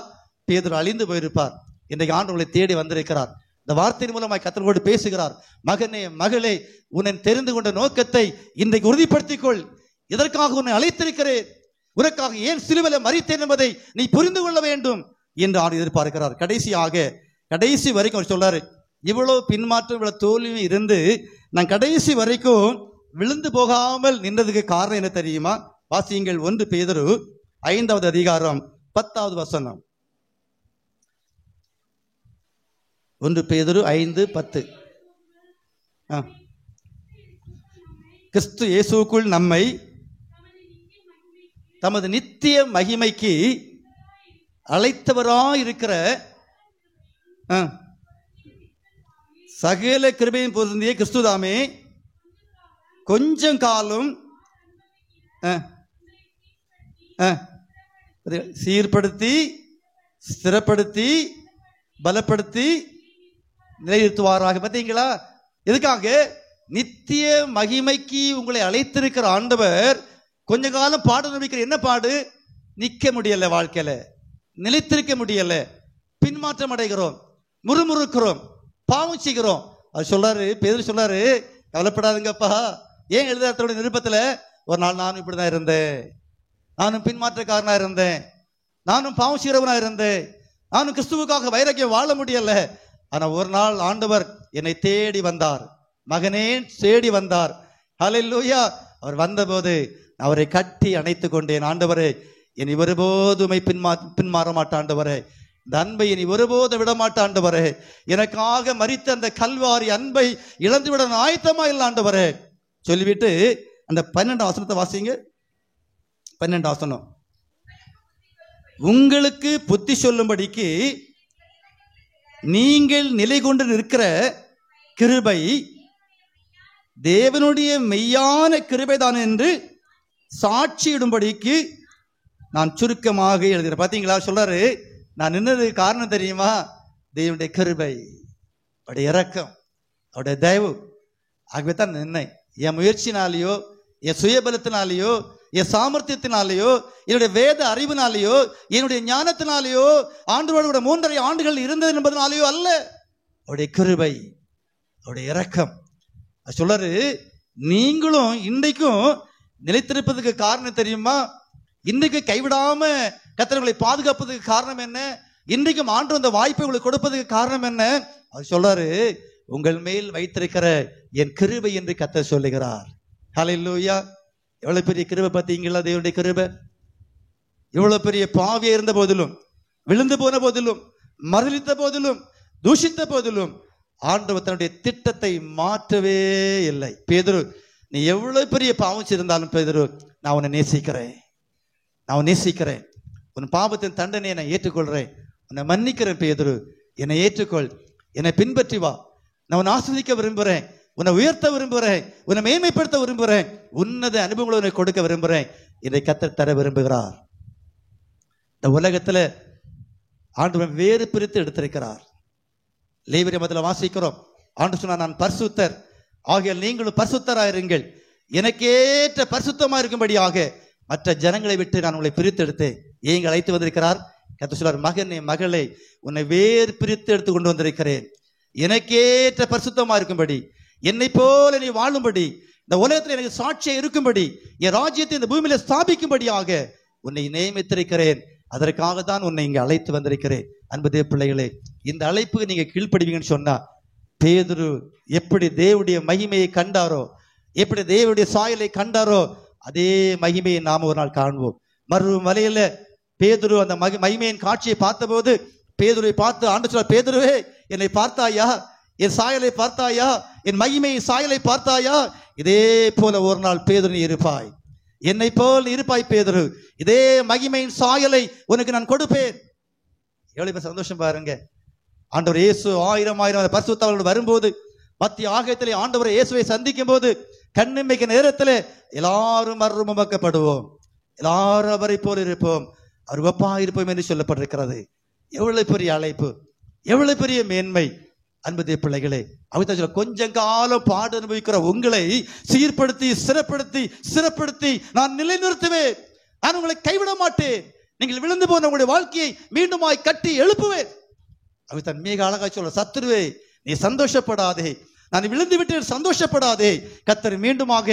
பேதுரு அழிந்து போயிருப்பார். இன்றைக்கு ஆண்டவர்களை தேடி வந்திருக்கிறார். இந்த வார்த்தையின் மூலமாய் கர்த்தரோடு பேசுகிறார். மகனே மகளே, உன்னை தெரிந்து கொண்ட நோக்கத்தை இன்றைக்கு உறுதிப்படுத்திக் கொள். இதற்காக உன்னை அழைத்திருக்கிறேன், உனக்காக ஏன் சிலுவையிலே மரித்தேன் என்பதை நீ புரிந்து கொள்ள வேண்டும் என்று ஆண்டு எதிர்பார்க்கிறார். கடைசி வரைக்கும் அவர் சொல்றாரு, இவ்வளவு பின்மாற்றம் இவ்வளவு தோல்வி இருந்து நான் கடைசி வரைக்கும் விழுந்து போகாமல் நின்றதுக்கு காரணம் என்ன தெரியுமா? வாசியுங்கள் 1 பேதுரு 5வது அதிகாரம் 10வது வசனம். 1 பேதுரு 5:10. கிறிஸ்து இயேசுவுக்குள் நம்மை தமது நித்திய மகிமைக்கு அழைத்தவராயிருக்கிற சகல கிருபையும் பொருந்திய கிறிஸ்துதாமே கொஞ்சம் காலம் சீர்படுத்தி ஸ்திரப்படுத்தி பலப்படுத்தி நிலைநிறுத்துவாராக. பார்த்தீங்களா? எதுக்காக? நித்திய மகிமைக்கு உங்களை அழைத்திருக்கிற ஆண்டவர் கொஞ்ச காலம் பாடு நம்பிக்கிற. என்ன பாடு? நிற்க முடியல, வாழ்க்கையில நிலைத்திருக்க முடியல, பின்மாற்றம் அடைகிறோம், முறுமுறுக்கிறோம், பாவம் செய்கிறோம். அது சொல்றாரு, பேதுரு சொல்றாரு, கவலைப்படாதுங்கப்பா. ஏன் எழுதாத்தோட நிருபத்துல ஒரு நாள் நானும் இப்படிதான் இருந்தேன், நானும் பின்மாற்றக்காரனா இருந்தேன், நானும் பாவம் செய்கிறவனா இருந்தேன், நானும் கிறிஸ்துவுக்காக வைராக்கியம் வாழ முடியல. ஆனா ஒரு நாள் ஆண்டவர் என்னை தேடி வந்தார், மகனே தேடி வந்தார். ஹல்லேலூயா. அவர் வந்தபோது அவரை கட்டி அணைத்து கொண்டேன். ஆண்டவரே, இனி ஒருபோதுமை பின்மாற மாட்டாண்டவரே, இந்த அன்பை இனி ஒருபோது விட மாட்டாண்டவரே, எனக்காக மரித்த அந்த கல்வாரி அன்பை இழந்துவிட ஆயத்தமா இல்லாண்டவரே சொல்லிவிட்டு அந்த 12 வசனத்தை வாசிங்க. 12 வசனம். உங்களுக்கு புத்தி சொல்லும்படிக்கு நீங்கள் நிலை கொண்டு நிற்கிற கிருபை தேவனுடைய மெய்யான கிருபைதான் என்று சாட்சியிடும்படிக்கு நான் சுருக்கமாக எழுதுகிறேன். பார்த்தீங்களா? சொல்றாரு, நான் நின்னது காரணம் தெரியுமா? தேவனுடைய கிருபை, அவருடைய இரக்கம், அவருடைய தயவு. ஆகவே தான் நின்னேன். என் முயற்சினாலேயோ, என் சுயபலத்தினாலேயோ, என் சாமர்த்தியத்தினாலேயோ, என்னுடைய வேத அறிவினாலேயோ, என்னுடைய ஞானத்தினாலேயோ, ஆண்டவரோட 3.5 ஆண்டுகள் இருந்தது என்பதனாலேயோ அல்ல, அவருடைய கிருபை, அவருடைய இரக்கம். சொல்றாரு, நீங்களும் இன்றைக்கும் நிலைத்திருப்பதுக்கு காரணம் தெரியுமா? இன்றைக்கு கைவிடாம கர்த்தர் உங்களை பாதுகாப்பதுக்கு காரணம் என்ன? இன்றைக்கும் ஆண்டவர் அந்த வாய்ப்பை உங்களுக்கு கொடுப்பதுக்கு காரணம் என்ன? அவர் சொல்றாரு, உங்கள் மேல் வைத்திருக்கிற என் கிருபை என்று கர்த்தர் சொல்லுகிறார். ஹல்லேலூயா! எவ்வளவு பெரிய கிருபை பார்த்தீங்களா? தேவனுடைய கிருபை. எவ்வளவு பெரிய பாவியா இருந்த போதிலும், விழுந்து போன போதிலும், மறுதலித்த போதிலும், தூஷித்த போதிலும் ஆண்டவர் தன்னுடைய திட்டத்தை மாற்றவே இல்லை. பேதுரு, நீ எவ்வளவு பெரிய பாவம் செய்திருந்தாலும் பேதுரு, நான் உன்னை நேசிக்கிறேன், நான் நேசிக்கிறேன், உன் பாவத்தின் தண்டனையை நான் ஏற்றுக்கொள்றேன், உன்னை மன்னிக்கிறேன் பேதுரு, என்னை ஏற்றுக்கொள், என்னை பின்பற்றி வா, நான் உன்னை ஆஸ்வதிக்க விரும்புகிறேன், உன்னை உயர்த்த விரும்புகிறேன், உன்னை மேன்மைப்படுத்த விரும்புகிறேன், உன்னத அனுபவங்களை உன்னை கொடுக்க விரும்புகிறேன், இதை கர்த்தர் தர விரும்புகிறார். இந்த உலகத்துல ஆண்டவர் வேறு பிரித்து எடுத்திருக்கிறார். லேவியர் மதத்தில் வாசிக்கிறோம், ஆண்டு சொன்னார், நான் பரிசுத்தர் ஆகையால் நீங்களும் பரிசுத்தராயிருங்கள், எனக்கேற்ற பரிசுத்தமா இருக்கும்படியாக மற்ற ஜனங்களை விட்டு நான் உங்களை பிரித்து எடுத்து ஏங்க அழைத்து வந்திருக்கிறார். கர்த்தர் சொல்றார், மகனே மகளே, உன்னை வேறு பிரித்து எடுத்து கொண்டு வந்திருக்கிறேன், எனக்கேற்ற பரிசுத்தமா இருக்கும்படி, என்னை போல நீ வாழும்படி, இந்த உலகத்தில் எனக்கு சாட்சியாக இருக்கும்படி, என் ராஜ்யத்தை இந்த பூமியில ஸ்தாபிக்கும்படியாக உன்னை நியமித்திருக்கிறேன். அதற்காக தான் உன்னை இங்கே அழைத்து வந்திருக்கிறேன். அன்பு தேவ பிள்ளைகளே, இந்த அழைப்புக்கு நீங்க கீழ்ப்படுவீங்கன்னு சொன்னா, பேதுரு எப்படி தேவனுடைய மகிமையை கண்டாரோ, எப்படி தேவனுடைய சாயலை கண்டாரோ, அதே மகிமையை நாம ஒரு நாள் காண்போம். மறு மலையில பேதுரு அந்த மகிமையின் காட்சியை பார்த்தபோது பேதுருவை பார்த்து ஆண்டு சொல்றார், பேதுருவே, என்னை பார்த்தாயா, என் சாயலை பார்த்தாயா, என் மகிமையின் சாயலை பார்த்தாயா, இதே போல ஒரு நாள் பேதுரு இருப்பாய், என்னை போல் இருப்பாய் பேதுரு, இதே மகிமையின் சாயலை உனக்கு நான் கொடுப்பேன். எவ்வளவு சந்தோஷம் பாருங்க. ஆண்டவர் இயேசு 1000 பரிசுத்தவான்கள் வரும்போது, மத்திய ஆகாயத்திலே ஆண்டவர் இயேசுவை சந்திக்கும் போது, கண்ணிமைக்கு நேரத்தில் எல்லாரும் மறுரூபமாக்கப்படுவோம், எல்லாரும் அவரை போல் இருப்போம், அவர் ஒப்பா இருப்போம் என்று சொல்லப்பட்டிருக்கிறது. எவ்வளவு பெரிய அழைப்பு, எவ்வளவு பெரிய மேன்மை. அன்பு தேவ பிள்ளைகளே, அவர் கொஞ்ச காலம் பாடு அனுபவிக்கிற உங்களை சீர்படுத்தி சிறப்படுத்தி நான் நிலைநிறுத்துவேன், நான் உங்களை கைவிட மாட்டேன், நீங்கள் விழுந்து போன உங்களுடைய வாழ்க்கையை மீண்டுமாய் கட்டி எழுப்புவேன். அவர் தன் மிக அழகாய் சொல்ல, சத்துருவே நீ சந்தோஷப்படாதே, நான் விழுந்து விட்டு சந்தோஷப்படாதே, கர்த்தர் மீண்டுமாக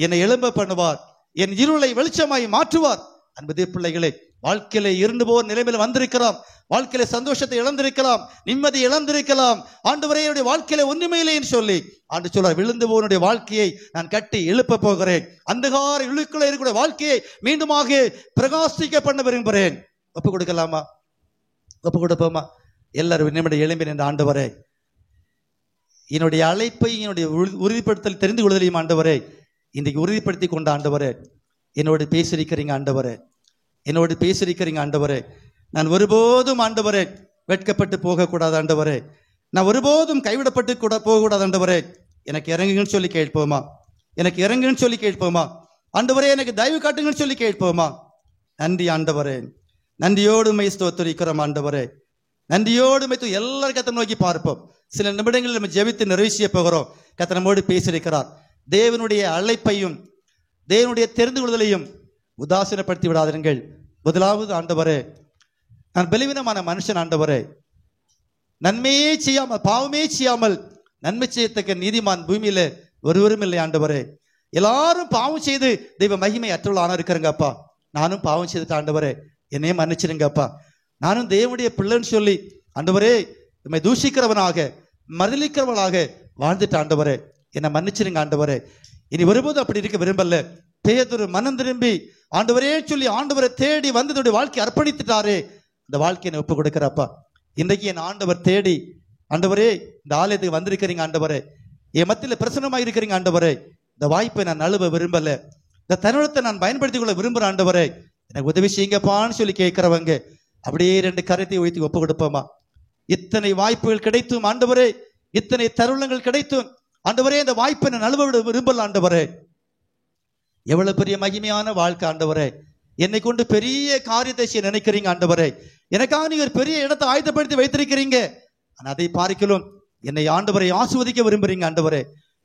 என்னை எழும்ப பண்ணுவார், என் இருளை வெளிச்சமாய் மாற்றுவார். அன்பு தேவ பிள்ளைகளே, வாழ்க்கையில இருண்டு போர் நிலைமையில வந்திருக்கலாம், வாழ்க்கையில சந்தோஷத்தை இழந்திருக்கலாம், நிம்மதி இழந்திருக்கலாம், ஆண்டவரே என்னுடைய வாழ்க்கையில ஒன்றுமே இல்லைன்னு சொல்லி ஆண்டு சொல்றார், விழுந்து போனுடைய வாழ்க்கையை நான் கட்டி எழுப்ப போகிறேன், அந்தகார இழுக்குள்ள இருக்கிற வாழ்க்கையை மீண்டுமாக பிரகாசிக்க பண்ண விரும்புகிறேன். ஒப்பு கொடுக்கலாமா? ஒப்பு கொடுப்போமா? எல்லாரும் நம்முடைய எழும்பின இந்த ஆண்டவரே, என்னுடைய அழைப்பை என்னுடைய உறுதிப்படுத்தல் தெரிந்து கொள்வதையும் ஆண்டவரே இன்றைக்கு உறுதிப்படுத்தி கொண்ட ஆண்டவரே, என்னோடு பேசியிருக்கிறீங்க ஆண்டவரே, என்னோடு பேசியிருக்கிறீங்க ஆண்டவரே, நான் ஒருபோதும் ஆண்டவரே வெட்கப்பட்டு போகக்கூடாது ஆண்டவரே, நான் ஒருபோதும் கைவிடப்பட்டு கூட போகக்கூடாது ஆண்டவரே, எனக்கு இறங்குங்கன்னு சொல்லி கேட்போமா? எனக்கு இறங்குன்னு சொல்லி கேட்போமா? ஆண்டவரே எனக்கு தயவு காட்டுங்கன்னு சொல்லி கேட்போமா? நன்றி ஆண்டவரே, நன்றியோடு மை ஸ்தோத்திரிக்கிறோம் ஆண்டவரே, நன்றியோடு மை எல்லாரும் கர்த்தரை நோக்கி பார்ப்போம். சில நிமிடங்களில் நம்ம ஜெபித்து நிறைவேற்றிய போகிறோம். கர்த்தர் நம்மோடு பேசியிருக்கிறார். தேவனுடைய அழைப்பையும் தேவனுடைய தெரிந்து கொள்வதையும் உதாசீனப்படுத்தி விடாதீர்கள். முதலாவது ஆண்டவரே, நான் பலவீனமான மனுஷன் ஆண்டவரே, நன்மையே செய்யாமல் பாவமே செய்யாமல் நன்மை செய்யத்தக்க நீதிமான் பூமியில ஒருவரும் இல்லை ஆண்டவரே, எல்லாரும் பாவம் செய்து தெய்வ மகிமை அற்றவளான இருக்கிறேங்கப்பா, நானும் பாவம் செய்துட்டு ஆண்டவரே என்னையும் மன்னிச்சிருங்கப்பா, நானும் தேவனுடைய பிள்ளைன்னு சொல்லி ஆண்டவரே நம்மை தூஷிக்கிறவனாக மறுதலிக்கிறவனாக வாழ்ந்துட்டு ஆண்டவரே என்னை மன்னிச்சிருங்க ஆண்டவரே, இனி ஒருபோது அப்படி இருக்க விரும்பல. பேதுரு மனம் திரும்பி ஆண்டவரே சொல்லி ஆண்டவரை தேடி வந்ததுடைய வாழ்க்கை அர்ப்பணித்துட்டாரே, அந்த வாழ்க்கையை ஒப்பு கொடுக்கிறப்பா. இன்றைக்கு என் ஆண்டவர் தேடி ஆண்டவரே இந்த ஆலயத்துக்கு வந்திருக்கிறீங்க ஆண்டவரே, என் மத்தியில் பிரசன்னமாக இருக்கிறீங்க ஆண்டவரே, இந்த வாய்ப்பை நான் நழுவ விரும்பல, இந்த தருணத்தை நான் பயன்படுத்திக் கொள்ள விரும்புகிறேன் ஆண்டவரே, எனக்கு உதவி செய்யுங்கப்பான்னு சொல்லி கேட்கிறவங்க அப்படியே 2 கரத்தை உயர்த்தி ஒப்பு கொடுப்போமா? இத்தனை வாய்ப்புகள் கிடைத்தும் ஆண்டவரே, இத்தனை தருணங்கள் கிடைத்தும் ஆண்டவரே, இந்த வாய்ப்பை நான் நழுவ விட விரும்பல ஆண்டவரே. எவ்வளவு பெரிய மகிமையான வாழ்க்கை ஆண்டவரே, என்னை கொண்டு பெரிய காரியத்தை செய்ய நினைக்கிறீங்க ஆண்டவரே, எனக்காக நீங்க ஒரு பெரிய இடத்தை ஆயத்தப்படுத்தி வைத்திருக்கிறீங்க. அதை பார்க்கலாம் என்னை ஆண்டவரை ஆஸ்வதிக்க விரும்புறீங்க ஆண்டவரே,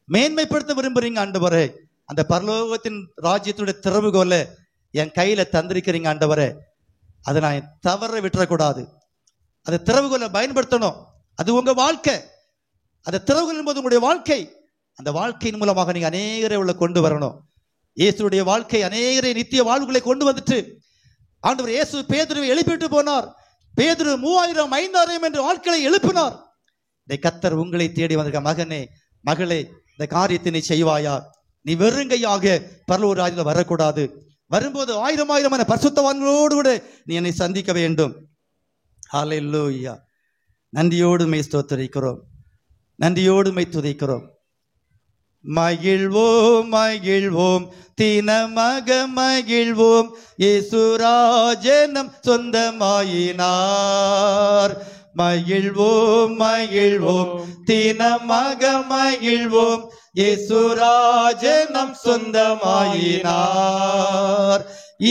மேன்மைப்படுத்த விரும்புறீங்க ஆண்டவரே, அந்த பரலோகத்தின் ராஜ்யத்துடைய திறவுகோல என் கையில தந்திருக்கிறீங்க ஆண்டவரே, அதை நான் தவற விட்டுறக்கூடாது, அதை திறவுகோலை பயன்படுத்தணும். அது உங்க வாழ்க்கை, அந்த திறவுகோல் என்பது உங்களுடைய வாழ்க்கை, அந்த வாழ்க்கையின் மூலமாக நீங்க அநேகரை உள்ள கொண்டு வரணும். இயேசுடைய வாழ்க்கை அநேகரை நித்திய வாழ்வுகளை கொண்டு வந்துட்டு ஆண்டவர் இயேசு பேதுருவை எழுப்பிட்டு போனார். பேதுரு 3000 5000 என்று ஆட்களை எழுப்பினார். இந்த கர்த்தர் உங்களை தேடி வந்திருக்க மகனே மகளே, இந்த காரியத்தை நீ செய்வாயா? நீ வெறுங்கையாக பரலோக ராஜ்யத்தில் வரக்கூடாது. வரும்போது 1000 பரிசுத்தவான்களோடு கூட நீ என்னை சந்திக்க வேண்டும். ஹல்லேலூயா. நன்றியோடு மை ஸ்தோத்திரிக்கிறோம், நன்றியோடு மை துதிக்கிறோம். மகிழ்வோம் மகிழ்வோம் தினமக மகிழ்வோம், இயேசுராஜனம் சொந்தமாயினார். மகிழ்வோம் மகிழ்வோம் தினமக மகிழ்வோம், இயேசுராஜனம் சொந்தமாயினார்.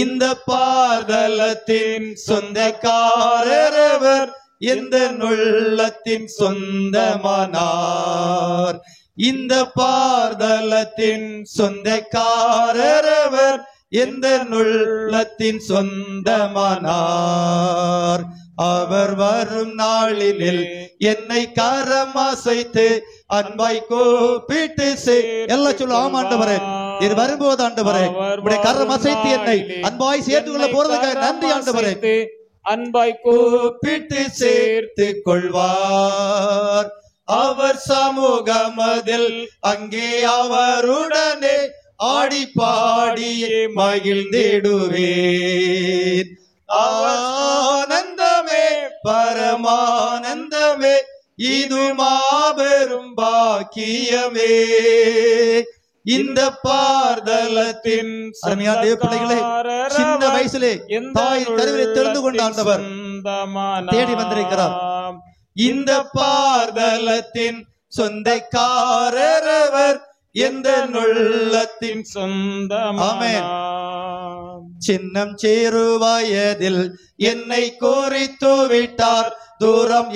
இந்த பாதலத்தின் சொந்தக்காரரவர், எந்த உள்ளத்தின் சொந்தமானார். இந்த பார்தலத்தின் சொந்தக்காரரவர், எந்த உள்ளத்தின் சொந்தமானார். அவர் வரும் நாளினில் என்னை கரம் அசைத்து அன்பாய் கூப்பிட்டு எல்லாம் சொல்ல ஆமாண்டவரே, இது வரும்போது ஆண்டவரே உடைய கரம் அசைத்து என்னை அன்பாய் சேர்த்து கொள்ள போறதுக்காக நன்றி ஆண்டவரே. அன்பாய் கூப்பிட்டு சேர்த்து கொள்வார். அவர் சமூகமதில் அங்கே அவருடனே ஆடி பாடியே மகிழ்ந்திடுவேன். ஆனந்தமே பரமானந்தமே, இது மாபெரும் பாக்கியமே. இந்த பார்தலத்தின் அருமையான தேவ பிள்ளைகளே, சின்ன வயசிலே தாய் கருவிலே தெரிந்து கொண்ட ஆண்டவர் தேடி வந்திருக்கிறார். இந்த பார்தலத்தின் சொந்தக்காரரவர், எந்த உள்ளத்தின் சொந்தமானார். சின்னம் சேரு வயதில் என்னை கோரித்து விட்டார். தூரம்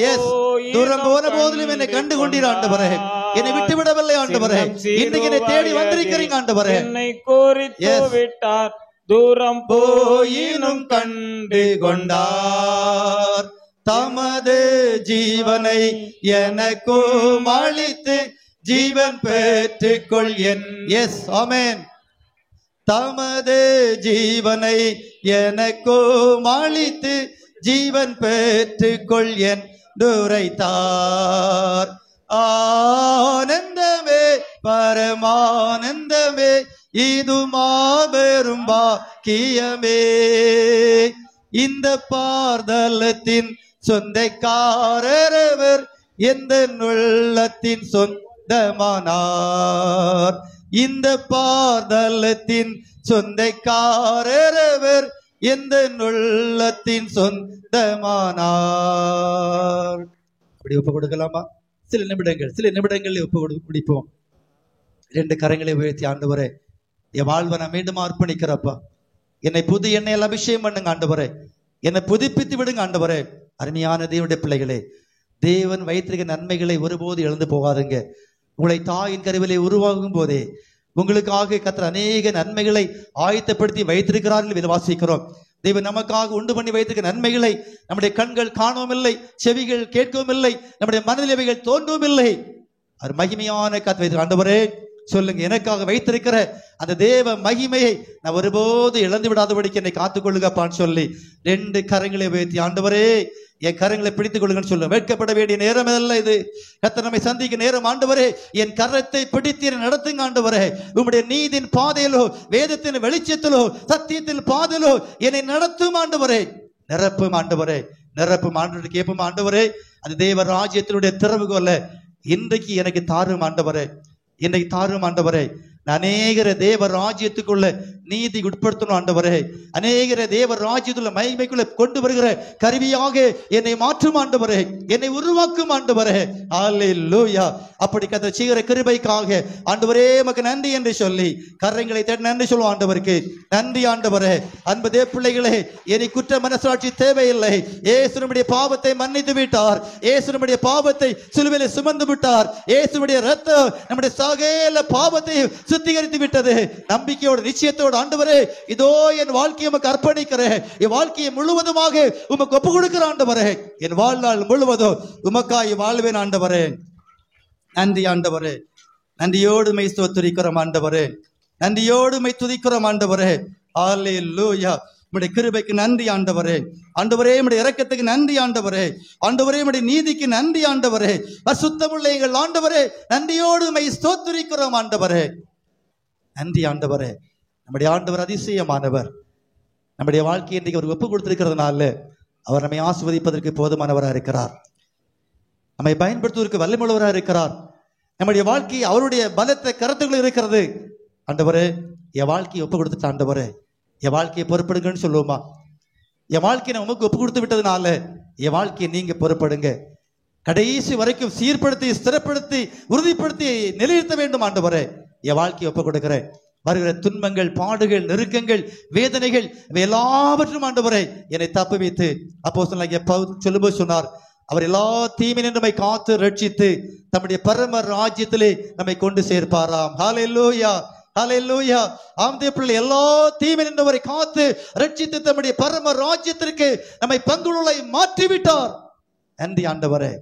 தூரம் போன போதிலும் என்னை கண்டு கொண்டீர் ஆண்டவரே, என்னை விட்டு விடவில்லை ஆண்டவரே. இன்னைக்கு என்னை தேடி வந்திருக்கிறீங்க ஆண்டவரே. என்னை கோரித்து விட்டார், தூரம் போயினும் கண்டு கொண்டார். தமது ஜீவனை எனக்கும் அளித்து ஜீவன் பெற்றுக்கொள் என். எஸ் ஆமென். தமது ஜீவனை எனக்கும் அளித்து ஜீவன் பெற்றுக்கொள் என் உரைத்தார். ஆனந்தமே பரமானந்தமே, இது மாபெரும் பாக்கியமே. இந்த பார்தலத்தின் சொந்தக்காரரவர், எந்த உள்ளத்தின் சொந்தமானார். இந்த பார்தலத்தின் சொந்தக்காரரவர், எந்த உள்ளத்தின் சொந்தமானார். அப்படி ஒப்பு கொடுக்கலாமா? சில நிமிடங்கள் ஒப்பு கொடுப்போம். 2 கரங்களை உயர்த்தி, ஆண்டவரே என் வாழ்வை நான் மீண்டும் அர்ப்பணிக்கிறப்பா, என்னை புது எண்ணெயால் அபிஷேகம் பண்ணுங்க ஆண்டவரே, என்னை புதுப்பித்து விடுங்க ஆண்டவரே. அருமையான தேவனுடைய பிள்ளைகளே, தேவன் வைத்திருக்க நன்மைகளை ஒருபோது இழந்து போகாதுங்க. உங்களை தாயின் கருவிலே உருவாகும் போதே உங்களுக்காக கர்த்தர் அநேக நன்மைகளை ஆயத்தப்படுத்தி வைத்திருக்கிறார்கள் என்று வாசிக்கிறோம். தேவன் நமக்காக உண்டு பண்ணி வைத்திருக்க நன்மைகளை நம்முடைய கண்கள் காணவும் இல்லை, செவிகள் கேட்கவும் இல்லை, நம்முடைய மனதில் அவைகள் தோன்றவும் இல்லை. அது மகிமையான கர்த்தர் வைத்திருக்க ஆண்டவரே, சொல்லுங்க, எனக்காக வைத்திருக்கிற அந்த தேவ மகிமையை நான் ஒருபோது இழந்து விடாதபடிக்கு என்னை காத்துக்கொள்ளுங்கப்பான்னு சொல்லி 2 கரங்களை உயர்த்தி, ஆண்டவரே என் கரங்களை பிடித்துக் கொள்ளுங்கன்னு சொல்லுங்க. வெட்கப்பட வேண்டிய நேரம் அல்ல இது. கர்த்தர் நம்மை சந்திக்க நேரம். ஆண்டவரே என் கரத்தை பிடித்து நடத்துங்க ஆண்டவரே. உம்முடைய நீதின் பாதையிலோ, வேதத்தின் வெளிச்சத்திலோ, சத்தியத்தின் பாதையிலோ என்னை நடத்தும் ஆண்டவரே. நிரப்பும் ஆண்டவரே, நிரப்பும் ஆண்டவரை கேட்போம் ஆண்டவரே. அது தேவ ராஜ்யத்தினுடைய திறவுகோல இன்றைக்கு எனக்கு தாரும் ஆண்டவரே, என்னை தாரும் ஆண்டவரே. அநேகரை தேவ ராஜ்யத்துக்குள்ள நீதி உட்படுத்தணும் ஆண்டவரே. அநேகரை தேவ ராஜ்யத்துள்ள மகிமைக்குள்ள கொண்டு வருகிற கருவியாக என்னை மாற்றும் ஆண்டவரே, என்னை உருவாக்கும் ஆண்டவரே. அல்லேலூயா. அப்படி கர்த்தர் செய்கிற கிருபைக்காக ஆண்டவரே உமக்கு நன்றி என்று சொல்லி கரங்களை தட்டி நன்றி சொல்லுவோம் ஆண்டவருக்கு. நன்றி ஆண்டவரே. அன்பு தேவ பிள்ளைகளே, என்னை குற்ற மனசாட்சி தேவையில்லை. இயேசுவுடைய பாவத்தை மன்னித்து விட்டார். இயேசுவுடைய பாவத்தை சிலுவையிலே சுமந்து விட்டார். இயேசுவுடைய இரத்தம் நம்முடைய சகல பாவத்தை சுத்திகரித்து விட்டது. நம்பிக்கையோடு நிச்சயத்தோடு ஆண்டவரே, இதோ என் வாழ்க்கையை உமக்கு அர்ப்பணிக்கிறேன். என் வாழ்க்கையை முழுவதுமாக உமக்கு ஒப்பு கொடுக்கிற ஆண்டவரே. என் வாழ்நாள் முழுவதும் உமக்காய் வாழ்வேன் ஆண்டவரே. நன்றி ஆண்டவரே. நன்றியோடு மை ஸ்தோத்திரிக்கிறோம் ஆண்டவரே. நன்றியோடு உம்மை துதிக்கிறோம் ஆண்டவரே. ஹல்லேலூயா. உம்முடைய கிருபைக்கு நன்றி ஆண்டவரே. ஆண்டவரே உம்முடைய இரக்கத்துக்கு நன்றி ஆண்டவரே. ஆண்டவரே உம்முடைய நீதிக்கு நன்றி ஆண்டவரே. பரிசுத்தமுள்ள எங்கள் ஆண்டவரே, நன்றியோடு உம்மை ஸ்தோத்திரிக்கிறோம் ஆண்டவரே. நன்றி ஆண்டவரே. நம்முடைய ஆண்டவர் அதிசயமானவர். நம்முடைய வாழ்க்கையை இன்றைக்கு அவர் ஒப்பு கொடுத்திருக்கிறதுனால அவர் நம்மை ஆசீர்வதிப்பதற்கு போதுமானவராக இருக்கிறார். நம்மை பயன்படுத்துவதற்கு வல்லமுள்ளவராக இருக்கிறார். நம்முடைய வாழ்க்கை அவருடைய பலத்த கருத்துக்கள் இருக்கிறது. ஆண்டவரே, என் வாழ்க்கையை ஒப்பு கொடுத்துட்ட ஆண்டவரே, என் வாழ்க்கையை பொறுப்படுங்கன்னு சொல்லுவோமா? என் வாழ்க்கையை நான் உமக்கு ஒப்பு கொடுத்து விட்டதுனால என் வாழ்க்கையை நீங்க பொறுப்படுங்க. கடைசி வரைக்கும் சீர்படுத்தி, ஸ்திரப்படுத்தி, உறுதிப்படுத்தி நிலைநிறுத்த வேண்டும் ஆண்டவரே. என் வாழ்க்கையை ஒப்பு கொடுக்கிறேன். வருகிற துன்பங்கள், பாடுகள், நெருக்கங்கள், வேதனைகள் எல்லாவற்றும் ஆண்டவரே என்னை தப்பு வைத்து அப்போஸ்தலனாகிய பவுல் சொல்லும்போது சொன்னார், அவர் எல்லா தீமையிலும் நம்மை காத்து ரட்சித்து தம்முடைய பரம ராஜ்யத்திலே நம்மை கொண்டு சேர்ப்பாராம். ஹல்லேலூயா, ஹல்லேலூயா. ஆம்தே பிள்ளை, எல்லா தீமையிலும் அவரை காத்து ரட்சித்து தம்முடைய பரம ராஜ்யத்திற்கு நம்மை பங்குள்ளை மாற்றிவிட்டார். நன்றி ஆண்டவரே,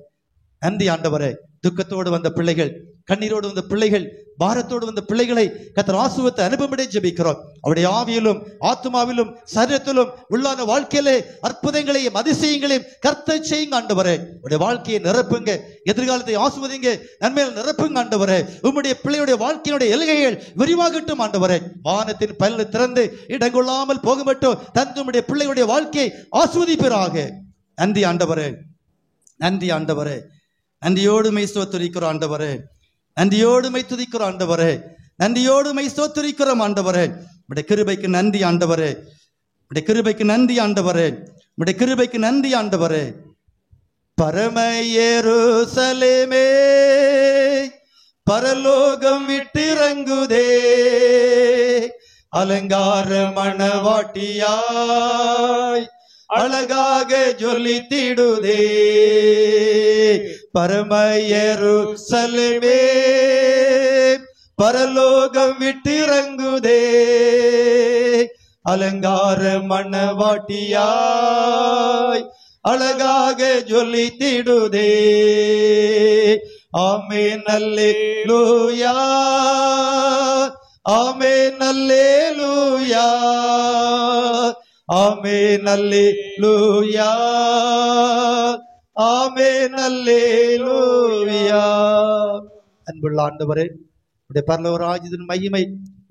நன்றி ஆண்டவரே. துக்கத்தோடு வந்த பிள்ளைகள், கண்ணீரோடு வந்த பிள்ளைகள், பாரத்தோடு வந்த பிள்ளைகளை கர்த்தர் ஆசீர்வதித்து அனுபவமிட ஜெபிக்கிறோம். அவருடைய ஆவியிலும் ஆத்மாவிலும் சரீரத்திலும் உள்ளான வாழ்க்கையிலே அற்புதங்களையும் அதிசயங்களையும் கர்த்தர் செய்யுங்க ஆண்டவரே. உடைய வாழ்க்கையை நிரப்புங்க, எதிர்காலத்தை ஆசீர்வதிங்க, நன்மையால் நிரப்புங்க ஆண்டவரே. உம்முடைய பிள்ளையுடைய வாழ்க்கையினுடைய எல்கைகள் விரிவாகட்டும் ஆண்டவரே. வானத்தின் பல்லை திறந்து இடங்கொள்ளாமல் போக மட்டும் தன்னுடைய பிள்ளையுடைய வாழ்க்கையை ஆசீர்வதிப்பீராக. நன்றி ஆண்டவரே, நன்றி ஆண்டவரே. நன்றியோடு மை ஸ்தோத்திரிக்கிறோம் ஆண்டவரே. நன்றியோடு மை துதிக்கிறோம் ஆண்டவரே. நன்றியோடு மை ஸ்தோத்திரிக்கிறோம் ஆண்டவரே. உடைய கிருபைக்கு நன்றி ஆண்டவரே. உடைய கிருபைக்கு நன்றி ஆண்டவரே. உடைய கிருபைக்கு நன்றி ஆண்டவரே. பரம எருசலேமே, பரலோகம் விட்டிறங்குதே, அலங்கார மணவாட்டியாய் அழகாக ஜொலித்திடுதே. பரம எருசலேமே, பரலோகம் விட்டிறங்குதே, அலங்கார மணவாட்டியாய் அழகாக ஜொலித்திடுதே. ஆமென் அல்லேலூயா, ஆமென் அல்லேலூயா, ஆமென் அல்லேலூயா, ஆமென் அல்லேலூயா. அன்புள்ள ஆண்டவரே, உடைய பரலோக ராஜ்யத்தின் மகிமை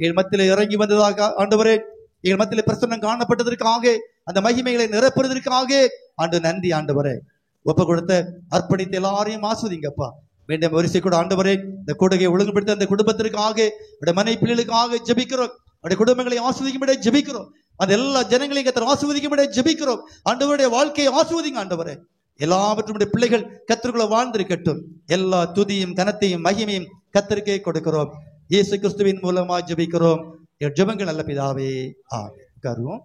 என் மத்தியிலே இறங்கி வந்ததாக ஆண்டவரே, என் மத்தியிலே பிரசன்னம் காணப்பட்டதற்காக, அந்த மகிமைகளை நிரப்புவதற்காக ஆண்டு நன்றி ஆண்டவரே. ஒப்பு கொடுத்த அர்ப்பணித்த எல்லாரையும் ஆஸ்வதிங்கப்பா. வேண்டிய வரிசை கூட ஆண்டவரே, இந்த கூடுகையை ஒழுங்குபடுத்த அந்த குடும்பத்திற்காக, உடைய மனைவி பிள்ளைகளுக்காக ஜெபிக்கிறோம். அவருடைய குடும்பங்களை ஆஸ்வதிக்கும்படி ஜெபிக்கிறோம். அந்த எல்லா ஜனங்களையும் கர்த்தர் ஆசீர்வதிக்கும்படி ஜெபிக்கிறோம். ஆண்டவருடைய வாழ்க்கையை ஆசீர்வதிங்க ஆண்டவரே. எல்லாவற்றும் பிள்ளைகள் கர்த்தருக்குள்ள வாழ்ந்திருக்கட்டும். எல்லா துதியும் கனத்தையும் மகிமையும் கர்த்தருக்கே கொடுக்கிறோம். இயேசு கிறிஸ்துவின் மூலமா ஜெபிக்கிறோம். ஜெபங்கள் நல்ல பிதாவே, ஆமென். உட்காருவோம்.